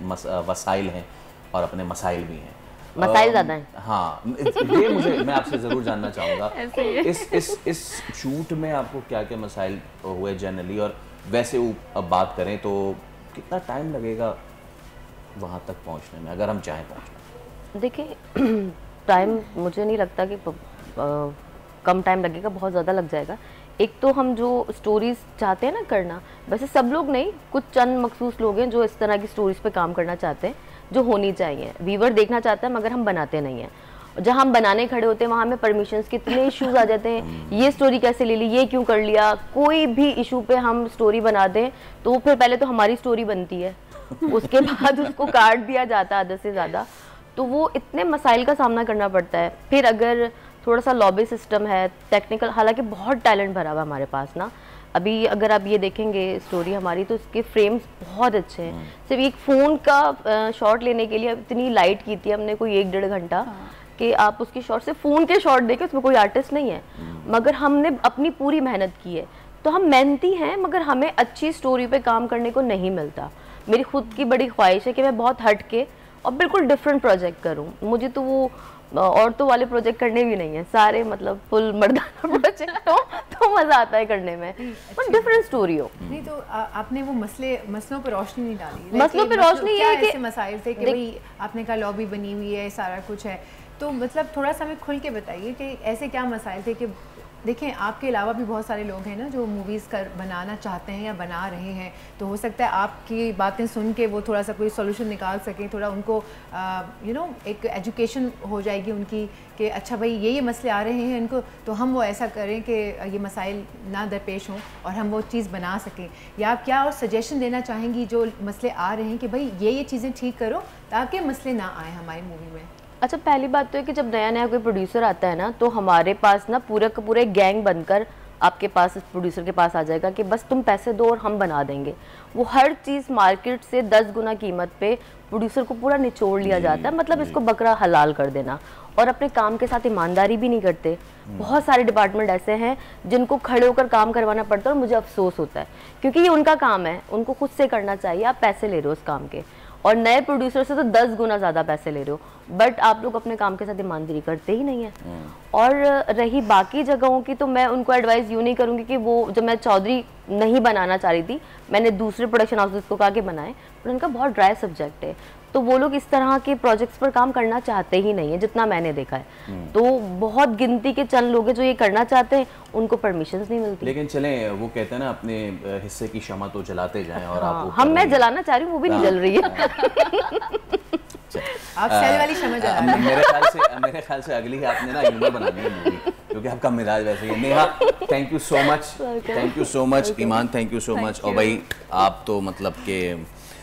Speaker 2: वसाइल हैं और अपने मसाइल भी हैं,
Speaker 5: मसाइल ज़्यादा हैं।
Speaker 2: हाँ, ये मैं आपसे ज़रूर जानना चाहूँगा इस शूट में आपको क्या क्या मसाइल हुए जनरली, और वैसे अब बात करें तो कितना टाइम लगेगा वहाँ तक पहुँचने में, अगर हम चाहें पहुँचना?
Speaker 5: देखिए टाइम मुझे नहीं लगता कि कम टाइम लगेगा, बहुत ज़्यादा लग जाएगा। एक तो हम जो स्टोरीज़ चाहते हैं ना करना, वैसे सब लोग नहीं, कुछ चंद मखसूस लोग हैं जो इस तरह की स्टोरीज़ पे काम करना चाहते हैं, जो होनी चाहिए। व्यूवर देखना चाहता है मगर हम बनाते नहीं हैं। जहाँ हम बनाने खड़े होते हैं वहाँ हमें परमिशंस के इतने इश्यूज आ जाते हैं, ये स्टोरी कैसे ले ली, ये क्यों कर लिया। कोई भी इशू पे हम स्टोरी बना दें तो फिर पहले तो हमारी स्टोरी बनती है, उसके बाद उसको काट दिया जाता है आधे से ज़्यादा, तो वो इतने मसाइल का सामना करना पड़ता है। फिर अगर थोड़ा सा लॉबी सिस्टम है, टेक्निकल, हालांकि बहुत टैलेंट भरा हुआ है हमारे पास ना। अभी अगर आप ये देखेंगे स्टोरी हमारी, तो इसके फ्रेम्स बहुत अच्छे हैं। सिर्फ एक फ़ोन का शॉट लेने के लिए इतनी लाइट की थी हमने, कोई 1-1.5 घंटा, कि आप उसकी शॉट से फ़ोन के शॉट देखें, उसमें कोई आर्टिस्ट नहीं है, मगर हमने अपनी पूरी मेहनत की है। तो हम मेहनती हैं, मगर हमें अच्छी स्टोरी पे काम करने को नहीं मिलता। मेरी खुद की बड़ी ख्वाहिश है कि मैं बहुत हट के और बिल्कुल डिफरेंट प्रोजेक्ट करूं। मुझे तो वो औरतों वाले प्रोजेक्ट करने भी नहीं है, सारे मतलब फुल मर्दाना प्रोजेक्ट हो तो मज़ा आता है करने में, पर डिफरेंट स्टोरी हो।
Speaker 1: नहीं तो आपने वो मसलों पर रोशनी नहीं डाली।
Speaker 5: मसलों पर रोशनी ये है कि
Speaker 1: ऐसे मसाइल थे कि भाई आपने कहा लॉबी बनी हुई है, सारा कुछ है, तो मतलब थोड़ा सा हमें खुल के बताइए कि ऐसे क्या मसाइल थे। कि देखें आपके अलावा भी बहुत सारे लोग हैं ना जो मूवीज़ बनाना चाहते हैं या बना रहे हैं, तो हो सकता है आपकी बातें सुन के वो थोड़ा सा कोई सोल्यूशन निकाल सकें, थोड़ा उनको एक एजुकेशन हो जाएगी उनकी कि अच्छा भाई ये मसले आ रहे हैं इनको, तो हम वो ऐसा करें कि ये मसाइल ना दरपेश हों और हम वो चीज़ बना सकें। या आप क्या और सजेशन देना चाहेंगी जो मसले आ रहे हैं कि भाई ये चीज़ें ठीक करो ताकि मसले ना आए हमारी मूवी में?
Speaker 5: अच्छा, पहली बात तो है कि जब नया नया कोई प्रोड्यूसर आता है ना, तो हमारे पास ना पूरा का पूरा गैंग बनकर आपके पास, इस प्रोड्यूसर के पास आ जाएगा कि बस तुम पैसे दो और हम बना देंगे। वो हर चीज़ मार्केट से 10 गुना कीमत पे प्रोड्यूसर को पूरा निचोड़ लिया जाता है, मतलब इसको बकरा हलाल कर देना। और अपने काम के साथ ईमानदारी भी नहीं करते। बहुत सारे डिपार्टमेंट ऐसे हैं जिनको खड़े होकर काम करवाना पड़ता है और मुझे अफसोस होता है, क्योंकि ये उनका काम है, उनको खुद से करना चाहिए। आप पैसे ले रहे हो उस काम के, और नए प्रोड्यूसर से तो 10 गुना ज़्यादा पैसे ले रहे हो, बट आप लोग अपने काम के साथ ईमानदारी करते ही नहीं है। और रही बाकी जगहों की, तो मैं उनको एडवाइस यूँ नहीं करूँगी कि वो, जब मैं चौधरी नहीं बनाना चाह रही थी, मैंने दूसरे प्रोडक्शन हाउसेस को कहा कि बनाएं, पर उनका बहुत ड्राई सब्जेक्ट है, तो वो लोग इस तरह के प्रोजेक्ट्स पर काम करना चाहते ही नहीं है, जितना मैंने देखा है। तो बहुत गिनती के चंद लोग हैं जो ये करना चाहते हैं, उनको परमिशंस नहीं मिलती।
Speaker 2: लेकिन चलें, वो कहते हैं ना, अपने हिस्से की शमा तो जलाते जाएं। और आप
Speaker 5: मैं जलाना चाह रही हूँ, वो भी नहीं जल रही है।
Speaker 1: आप सेल वाली शमा जला रहे हैं।
Speaker 2: मेरे ख्याल से अगली ही आपने ना ह्यूमर बनानी है मूवी, क्योंकि आपका मिजाज वैसे ही है। Neha, thank you so much, thank you so much. Iman, thank you so much. और भाई आप तो मतलब के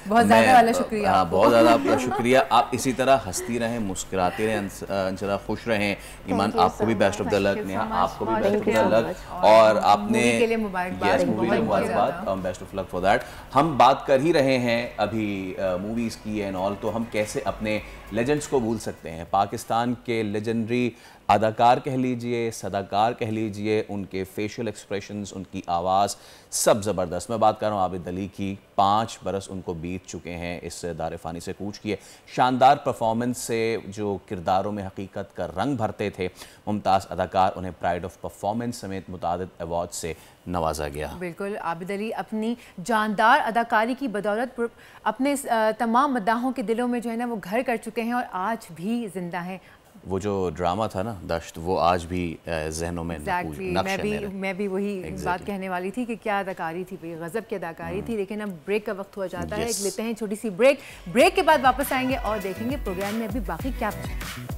Speaker 1: बहुत ज़्यादा वाला शुक्रिया।
Speaker 2: हाँ, बहुत ज़्यादा आपका शुक्रिया। आप इसी तरह हंसती रहें, मुस्कुराते रहें, अंशरा खुश रहें। ईमान, आपको भी best of the luck. Neha, आपको भी बेस्ट ऑफ द लक। और आपने
Speaker 1: मूवी के लिए मुबारकबाद,
Speaker 2: best of luck for that. हम बात कर ही रहे हैं अभी मूवीज़ की एंड ऑल, तो हम कैसे अपने लेजेंड्स को भूल सकते हैं। पाकिस्तान के लेजेंडरी अदाकार कह लीजिए, सदाकार कह लीजिए, उनके फेशियल एक्सप्रेशंस, उनकी आवाज़, सब ज़बरदस्त। मैं बात कर रहा हूँ आबिद अली की। 5 बरस उनको बीत चुके हैं इस दार फ़ानी से कूच किए। शानदार परफॉर्मेंस से जो किरदारों में हकीकत का रंग भरते थे, मुमताज़ अदाकार, उन्हें प्राइड ऑफ परफॉर्मेंस समेत मुतादिद अवार्ड से नवाजा गया।
Speaker 1: बिल्कुल, आबिद अली अपनी जानदार अदाकारी की बदौलत अपने तमाम मद्दाहों के दिलों में जो है ना वो घर कर चुके हैं और आज भी जिंदा हैं।
Speaker 2: वो जो ड्रामा था ना दश्त, वो आज भी जहनों में
Speaker 1: मैं भी वही बात कहने वाली थी कि क्या अदाकारी थी भाई, गजब की अदाकारी थी। लेकिन अब ब्रेक का वक्त हो जाता है, लेते हैं छोटी सी ब्रेक के बाद वापस आएंगे और देखेंगे प्रोग्राम में अभी बाकी क्या बचा।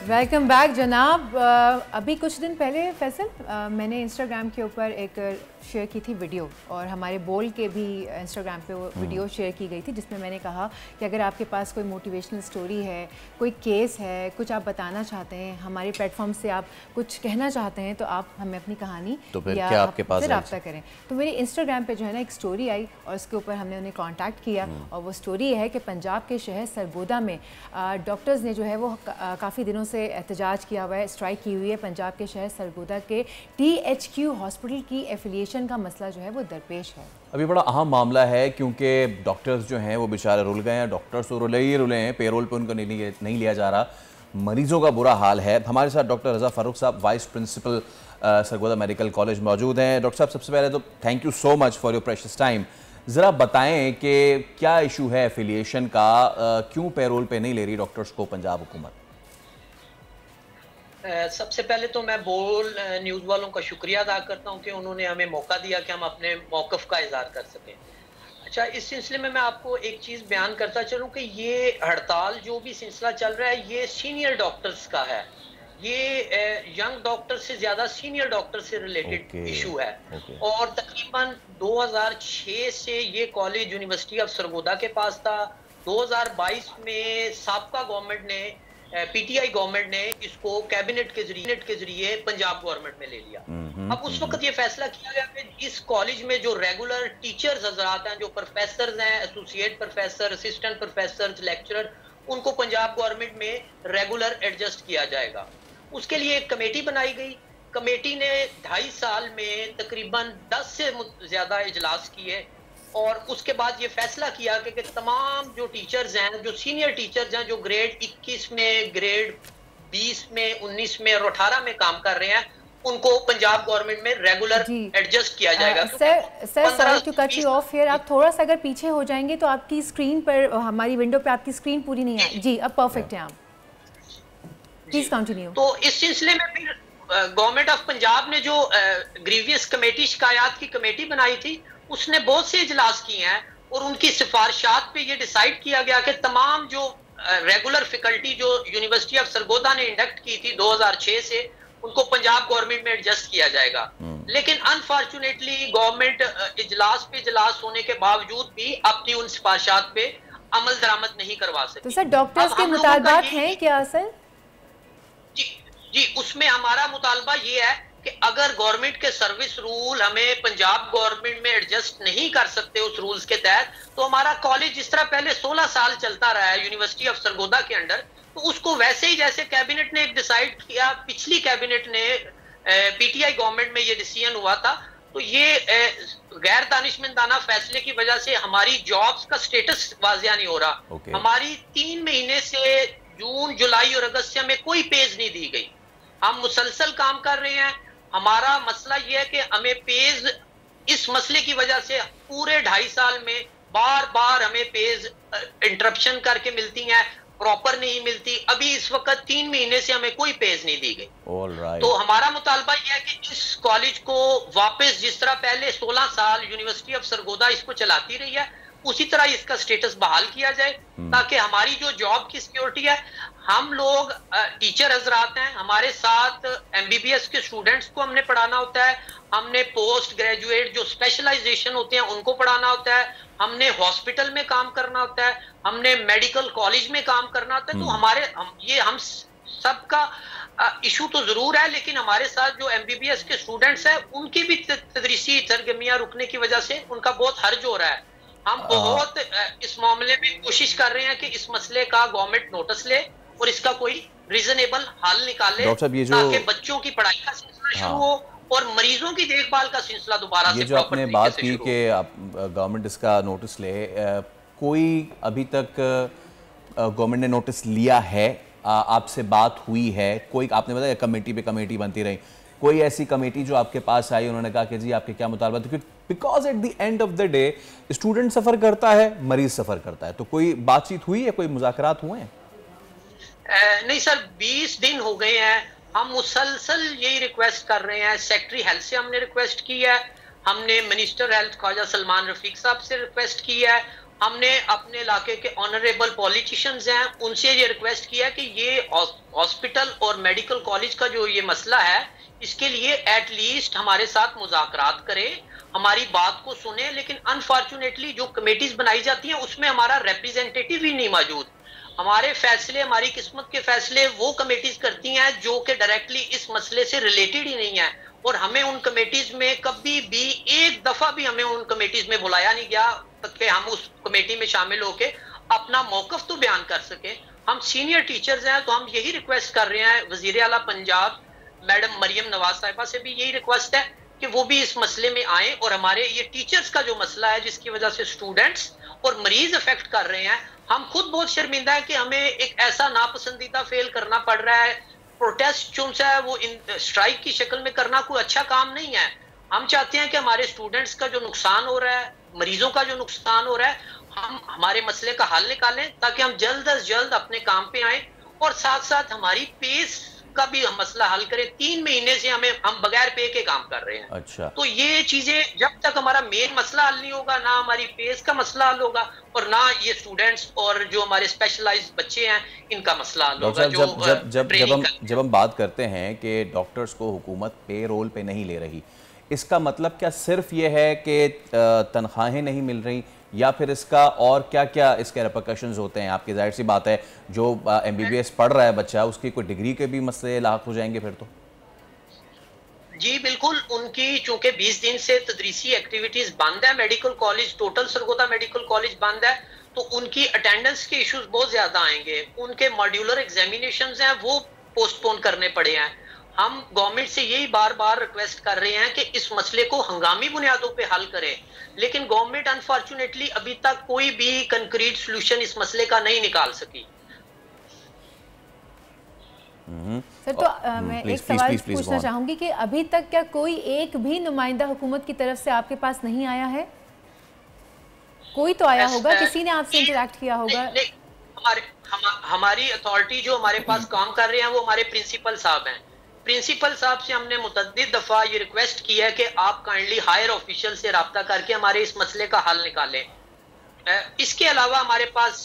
Speaker 1: वेलकम बैक जनाब। अभी कुछ दिन पहले फैसल मैंने इंस्टाग्राम के ऊपर एक शेयर की थी वीडियो, और हमारे बोल के भी इंस्टाग्राम पे वो वीडियो शेयर की गई थी, जिसमें मैंने कहा कि अगर आपके पास कोई मोटिवेशनल स्टोरी है, कोई केस है, कुछ आप बताना चाहते हैं, हमारे प्लेटफॉर्म से आप कुछ कहना चाहते हैं, तो आप हमें अपनी कहानी
Speaker 2: तो फिर क्या आपके पास
Speaker 1: रब्ता करें। तो मेरे इंस्टाग्राम पे जो है ना एक स्टोरी आई, और उसके ऊपर हमने उन्हें कॉन्टैक्ट किया, और वो स्टोरी है कि पंजाब के शहर सरगोदा में डॉक्टर्स ने जो है वो काफ़ी दिनों से एहतजाज किया हुआ है, स्ट्राइक की हुई है। पंजाब के शहर सरगोदा के THQ हॉस्पिटल की एफिलिएशन का मसला जो है वो दरपेश है।
Speaker 2: अभी बड़ा अहम मामला है, क्योंकि डॉक्टर्स जो हैं वो बेचारे रुल गए हैं। डॉक्टर्स तो रुले हैं, पेरोल पे उनको नहीं लिया जा रहा। मरीजों का बुरा हाल है। हमारे साथ डॉक्टर रज़ा फ़ारूक साहब, vice principal Sargodha medical college मौजूद हैं। डॉक्टर साहब, सबसे पहले तो thank you so much for your precious time. ज़रा बताएं कि क्या इशू है एफिलिएशन का, क्यों पेरोल पे नहीं ले रही डॉक्टर्स को पंजाब हुकूमत?
Speaker 6: सबसे पहले तो मैं बोल न्यूज़ वालों का शुक्रिया अदा करता हूं कि उन्होंने हमें मौका दिया कि हम अपने मौक़िफ़ का इज़हार कर सकें। अच्छा, इस सिलसिले में मैं आपको एक चीज़ बयान करता चलूं कि ये हड़ताल जो भी सिलसिला चल रहा है, ये सीनियर डॉक्टर्स का है। ये यंग डॉक्टर से ज़्यादा सीनियर डॉक्टर से रिलेटेड इशू है। और तकरीबन 2006 से ये कॉलेज यूनिवर्सिटी ऑफ सरगोदा के पास था। 2022 में साबका गवर्नमेंट ने, PTI गवर्नमेंट ने इसको कैबिनेट के जरिए पंजाब गवर्नमेंट में ले लिया। अब उस वक्त ये फैसला किया गया कि इस कॉलेज में जो रेगुलर टीचर्स हजरात हैं, जो प्रोफेसर हैं, associate professor, assistant professor, lecturer, उनको पंजाब गवर्नमेंट में रेगुलर एडजस्ट किया जाएगा। उसके लिए एक कमेटी बनाई गई। कमेटी ने 2.5 साल में तकरीबन 10 से ज़्यादा इजलास किए, और उसके बाद ये फैसला किया कि तमाम जो टीचर्स हैं, जो सीनियर टीचर्स हैं, जो ग्रेड 21 में, ग्रेड 20 में, 19 में और 18 में काम कर रहे हैं, उनको पंजाब गवर्नमेंट में रेगुलर एडजस्ट किया जाएगा।
Speaker 1: Sir sorry to cut you off here, आप थोड़ा सा अगर पीछे हो जाएंगे तो आपकी स्क्रीन पर, हमारी विंडो पे आपकी स्क्रीन पूरी नहीं है जी। अब परफेक्ट है, आप प्लीज कंटिन्यू।
Speaker 6: तो इस सिलसिले में फिर गवर्नमेंट ऑफ पंजाब ने जो ग्रीवियस कमेटी, शिकायत की कमेटी बनाई थी, उसने बहुत से इजलास किए हैं, और उनकी सिफारिशात पे ये डिसाइड किया गया कि तमाम जो रेगुलर फैकल्टी जो यूनिवर्सिटी ऑफ सरगोदा ने इंडक्ट की थी 2006 से, उनको पंजाब गवर्नमेंट में एडजस्ट किया जाएगा। लेकिन अनफॉर्चुनेटली गवर्नमेंट इजलास पे इजलास होने के बावजूद भी अपनी उन सिफारिशात पे अमल दरामद नहीं करवा सकती।
Speaker 1: तो सर डॉक्टर्स के मुतालबात हैं क्या सर?
Speaker 6: जी, उसमें हमारा मुतालबा ये है कि अगर गवर्नमेंट के सर्विस रूल हमें पंजाब गवर्नमेंट में एडजस्ट नहीं कर सकते उस रूल्स के तहत, तो हमारा कॉलेज जिस तरह पहले 16 साल चलता रहा है यूनिवर्सिटी ऑफ सरगोदा के अंडर, तो उसको वैसे ही जैसे कैबिनेट ने डिसाइड किया, पिछली कैबिनेट ने पीटीआई गवर्नमेंट में ये डिसीजन हुआ था, तो ये गैर दानिशमंदाना फैसले की वजह से हमारी जॉब्स का स्टेटस वाजिया नहीं हो रहा। हमारी 3 महीने से जून, जुलाई और अगस्त से हमें कोई पेज नहीं दी गई। हम मुसलसल काम कर रहे हैं। हमारा मसला ये है कि हमें पेज, इस मसले की वजह से पूरे 2.5 साल में बार बार हमें पेज इंटरप्शन करके मिलती हैं, प्रॉपर नहीं मिलती। अभी इस वक्त 3 महीने से हमें कोई पेज नहीं दी गई। तो हमारा मुतालबा यह है कि इस कॉलेज को वापस, जिस तरह पहले 16 साल यूनिवर्सिटी ऑफ सरगोदा इसको चलाती रही है, उसी तरह इसका स्टेटस बहाल किया जाए, ताकि हमारी जो जॉब की सिक्योरिटी है, हम लोग टीचर हजरात हैं, हमारे साथ एमबीबीएस के स्टूडेंट्स को हमने पढ़ाना होता है, हमने पोस्ट ग्रेजुएट जो स्पेशलाइजेशन होते हैं उनको पढ़ाना होता है, हमने हॉस्पिटल में काम करना होता है, हमने मेडिकल कॉलेज में काम करना होता है। तो हम सबका इशू तो जरूर है, लेकिन हमारे साथ जो एमबीबीएस के स्टूडेंट्स हैं उनकी भी तदरीसी सरगर्मियां रुकने की वजह से उनका बहुत हर्ज हो रहा है। हम बहुत इस मामले में कोशिश कर रहे हैं कि इस मसले का गवर्नमेंट नोटिस ले और इसका कोई रीजनेबल हल निकाले, ताकि बच्चों की पढ़ाई का सिलसिला शुरू हो और मरीजों की देखभाल का सिलसिला दोबारा से।
Speaker 2: ये जो आपने बात की कि गवर्नमेंट इसका नोटिस ले, कोई अभी तक गवर्नमेंट ने नोटिस लिया है? आपसे बात हुई है? कोई, आपने बताया कमेटी पे कमेटी बनती रही, कोई ऐसी कमेटी जो आपके पास आई, उन्होंने कहा कि जी आपके क्या मुतालबा थे? Because at the end of the day student suffer करता है, मरीज सफर करता है, तो कोई बातचीत हुई है, कोई मुज़ाकरात हुए हैं?
Speaker 6: नहीं सर, 20 दिन हो गए हैं, हम मुसलसल यही रिक्वेस्ट कर रहे हैं। सेक्रेटरी हेल्थ से हमने रिक्वेस्ट की है, हमने मिनिस्टर हेल्थ ख्वाजा सलमान रफीक साहब से रिक्वेस्ट की है, हमने अपने इलाके के ऑनरेबल पॉलिटिशियंस हैं उनसे ये रिक्वेस्ट किया कि ये हॉस्पिटल और मेडिकल कॉलेज का जो ये मसला है, इसके लिए एटलीस्ट हमारे साथ मुज़ाकरात करें, हमारी बात को सुने। लेकिन अनफॉर्चुनेटली जो कमेटीज बनाई जाती हैं उसमें हमारा रिप्रेजेंटेटिव ही नहीं मौजूद। हमारे फैसले, हमारी किस्मत के फैसले वो कमेटीज करती हैं जो कि डायरेक्टली इस मसले से रिलेटेड ही नहीं है, और हमें उन कमेटीज में कभी भी एक दफा भी हमें उन कमेटीज में बुलाया नहीं गया कि हम उस कमेटी में शामिल होके अपना मौकफ तो बयान कर सके। हम सीनियर टीचर्स हैं, तो हम यही रिक्वेस्ट कर रहे हैं वजीर आला पंजाब मैडम मरियम नवाज साहिबा से भी यही रिक्वेस्ट है कि वो भी इस मसले में आए, और हमारे ये टीचर्स का जो मसला है जिसकी वजह से स्टूडेंट्स और मरीज अफेक्ट कर रहे हैं, हम खुद बहुत शर्मिंदा है कि हमें एक ऐसा नापसंदीदा फेल करना पड़ रहा है। प्रोटेस्ट जो है वो स्ट्राइक की शक्ल में करना कोई अच्छा काम नहीं है। हम चाहते हैं कि हमारे स्टूडेंट्स का जो नुकसान हो रहा है, मरीजों का जो नुकसान हो रहा है, हम हमारे मसले का हल निकालें, ताकि हम जल्द अज जल्द अपने काम पे आए, और साथ साथ हमारी पेस का भी हम मसला हल करें। 3 महीने से हम बगैर पे के काम कर रहे हैं।
Speaker 2: अच्छा,
Speaker 6: तो ये चीजें जब तक हमारा मेन मसला हल नहीं होगा, ना हमारी पेस का मसला हल होगा, और ना ये स्टूडेंट्स और जो हमारे स्पेशलाइज्ड बच्चे हैं इनका मसला हल होगा।
Speaker 2: जब हम बात करते हैं कि डॉक्टर्स को हुकूमत पे रोल पे नहीं ले रही, इसका मतलब क्या सिर्फ ये है कि तनख्वाहें नहीं मिल रही, या फिर इसका और क्या क्या इसके रिपरकशंस होते हैं? आपकी जाहिर सी बात है जो एमबीबीएस पढ़ रहा है बच्चा, उसकी कोई डिग्री के भी मसले लाक हो जाएंगे फिर तो।
Speaker 6: जी बिल्कुल, उनकी चूंकि 20 दिन से तदरीसी एक्टिविटीज बंद है, medical college, total Sargodha medical college बंद है, तो उनकी अटेंडेंस के इश्यूज बहुत ज्यादा आएंगे। उनके मॉड्यूलर एग्जामिनेशंस हैं वो पोस्टपोन करने पड़े हैं। हम गवर्नमेंट से यही बार बार रिक्वेस्ट कर रहे हैं कि इस मसले को हंगामी बुनियादों पे हल करें, लेकिन गवर्नमेंट अनफॉर्चुनेटली अभी तक कोई भी कंक्रीट सॉल्यूशन इस मसले का नहीं निकाल सकी।
Speaker 1: सर, तो मैं एक सवाल पूछना चाहूंगी कि अभी तक क्या कोई एक भी नुमाइंदा हुकूमत की तरफ से आपके पास नहीं आया है? कोई तो आया होगा, किसी ने आपसे इंटरेक्ट किया होगा।
Speaker 6: हमारी अथॉरिटी जो हमारे पास काम कर रहे हैं वो हमारे प्रिंसिपल साहब हैं। प्रिंसिपल साहब से हमने मुतअद्दिद दफा ये रिक्वेस्ट की है कि आप काइंडली हायर ऑफिशियल से राब्ता करके हमारे इस मसले का हल निकालें। इसके अलावा हमारे पास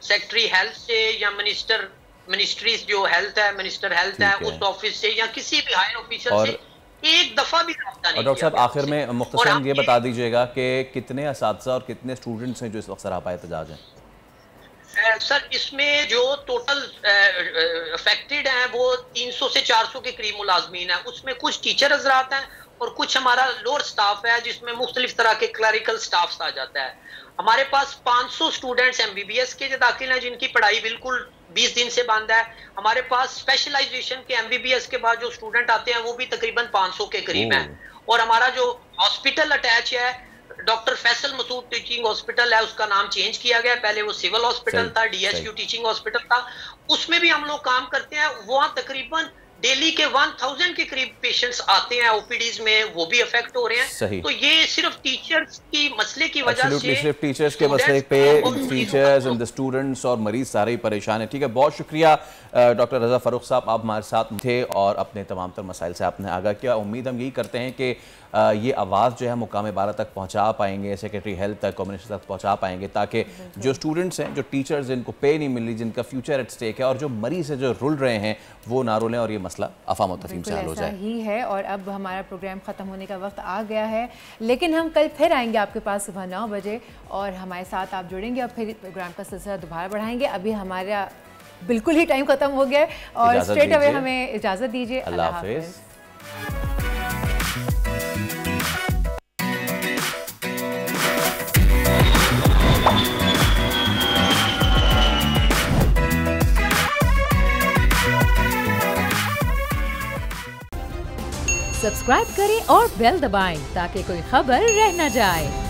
Speaker 6: सेक्रेटरी हेल्थ से या मिनिस्ट्रीज जो हेल्थ है, मिनिस्टर हेल्थ है, उस ऑफिस से या किसी भी हायर ऑफिशियल से एक दफा भी राब्ता नहीं।
Speaker 2: डॉक्टर साहब, आखिर में मुख्तसरन ये बता दीजिएगा कि कितने असातिज़ा और कितने स्टूडेंट्स हैं जो इस वक्त सरापा एहतजाज हैं?
Speaker 6: सर इसमें जो टोटल अफेक्टेड हैं वो 300 से 400 के करीब मुलाजमीन हैं। उसमें कुछ टीचर हजरात हैं और कुछ हमारा लोअर स्टाफ है जिसमें मुख्तलिफ तरह के क्लरिकल स्टाफ आ जाता है। हमारे पास 500 स्टूडेंट्स MBBS के जो दाखिल हैं जिनकी पढ़ाई बिल्कुल 20 दिन से बंद है। हमारे पास स्पेशलाइजेशन के MBBS के बाद जो स्टूडेंट आते हैं वो भी तकरीबन 500 के करीब हैं। और हमारा जो हॉस्पिटल अटैच है doctor Faisal Masood teaching hospital है, उसका नाम चेंज किया गया, पहले वो सिविल हॉस्पिटल था, DHQ टीचिंग हॉस्पिटल था, उसमें भी हम लोग काम करते हैं। वहाँ तकरीबन डेली के 1000 के करीब पेशेंट्स आते हैं OPDs में, वो भी अफेक्ट हो रहे हैं। तो ये सिर्फ टीचर्स की मसले की वजह से,
Speaker 2: सिर्फ टीचर्स के मसले पे टीचर्स एंड द स्टूडेंट्स और मरीज सारे ही परेशान है। ठीक है, बहुत शुक्रिया डॉक्टर रजा फारूक साहब, आप हमारे साथ थे और अपने तमाम तर मसाइल से आपने आगाह किया। उम्मीद हम यही करते हैं कि ये आवाज़ जो है मुकाम बाला तक पहुँचा पाएंगे, सेक्रेटरी हेल्थ तक, कम्युनिटी तक पहुँचा पाएंगे, ताकि जो स्टूडेंट्स हैं, जो टीचर्स जिनको पे नहीं मिल रही, जिनका फ्यूचर एट स्टेक है, और जो मरीज है जो रुल रहे हैं, वो ना रुलें और ये मसला अफाम और तफहीम से हल हो जाए।
Speaker 1: ही है। और अब हमारा प्रोग्राम ख़त्म होने का वक्त आ गया है, लेकिन हम कल फिर आएंगे आपके पास सुबह 9 बजे और हमारे साथ आप जुड़ेंगे और फिर प्रोग्राम का सिलसिला दोबारा बढ़ाएंगे। अभी हमारा बिल्कुल ही टाइम ख़त्म हो गया है और स्ट्रेट अवे हमें इजाज़त दीजिए। अल्लाह हाफ़िज़।
Speaker 10: सब्सक्राइब करें और बेल दबाएं ताकि कोई खबर रह न जाए।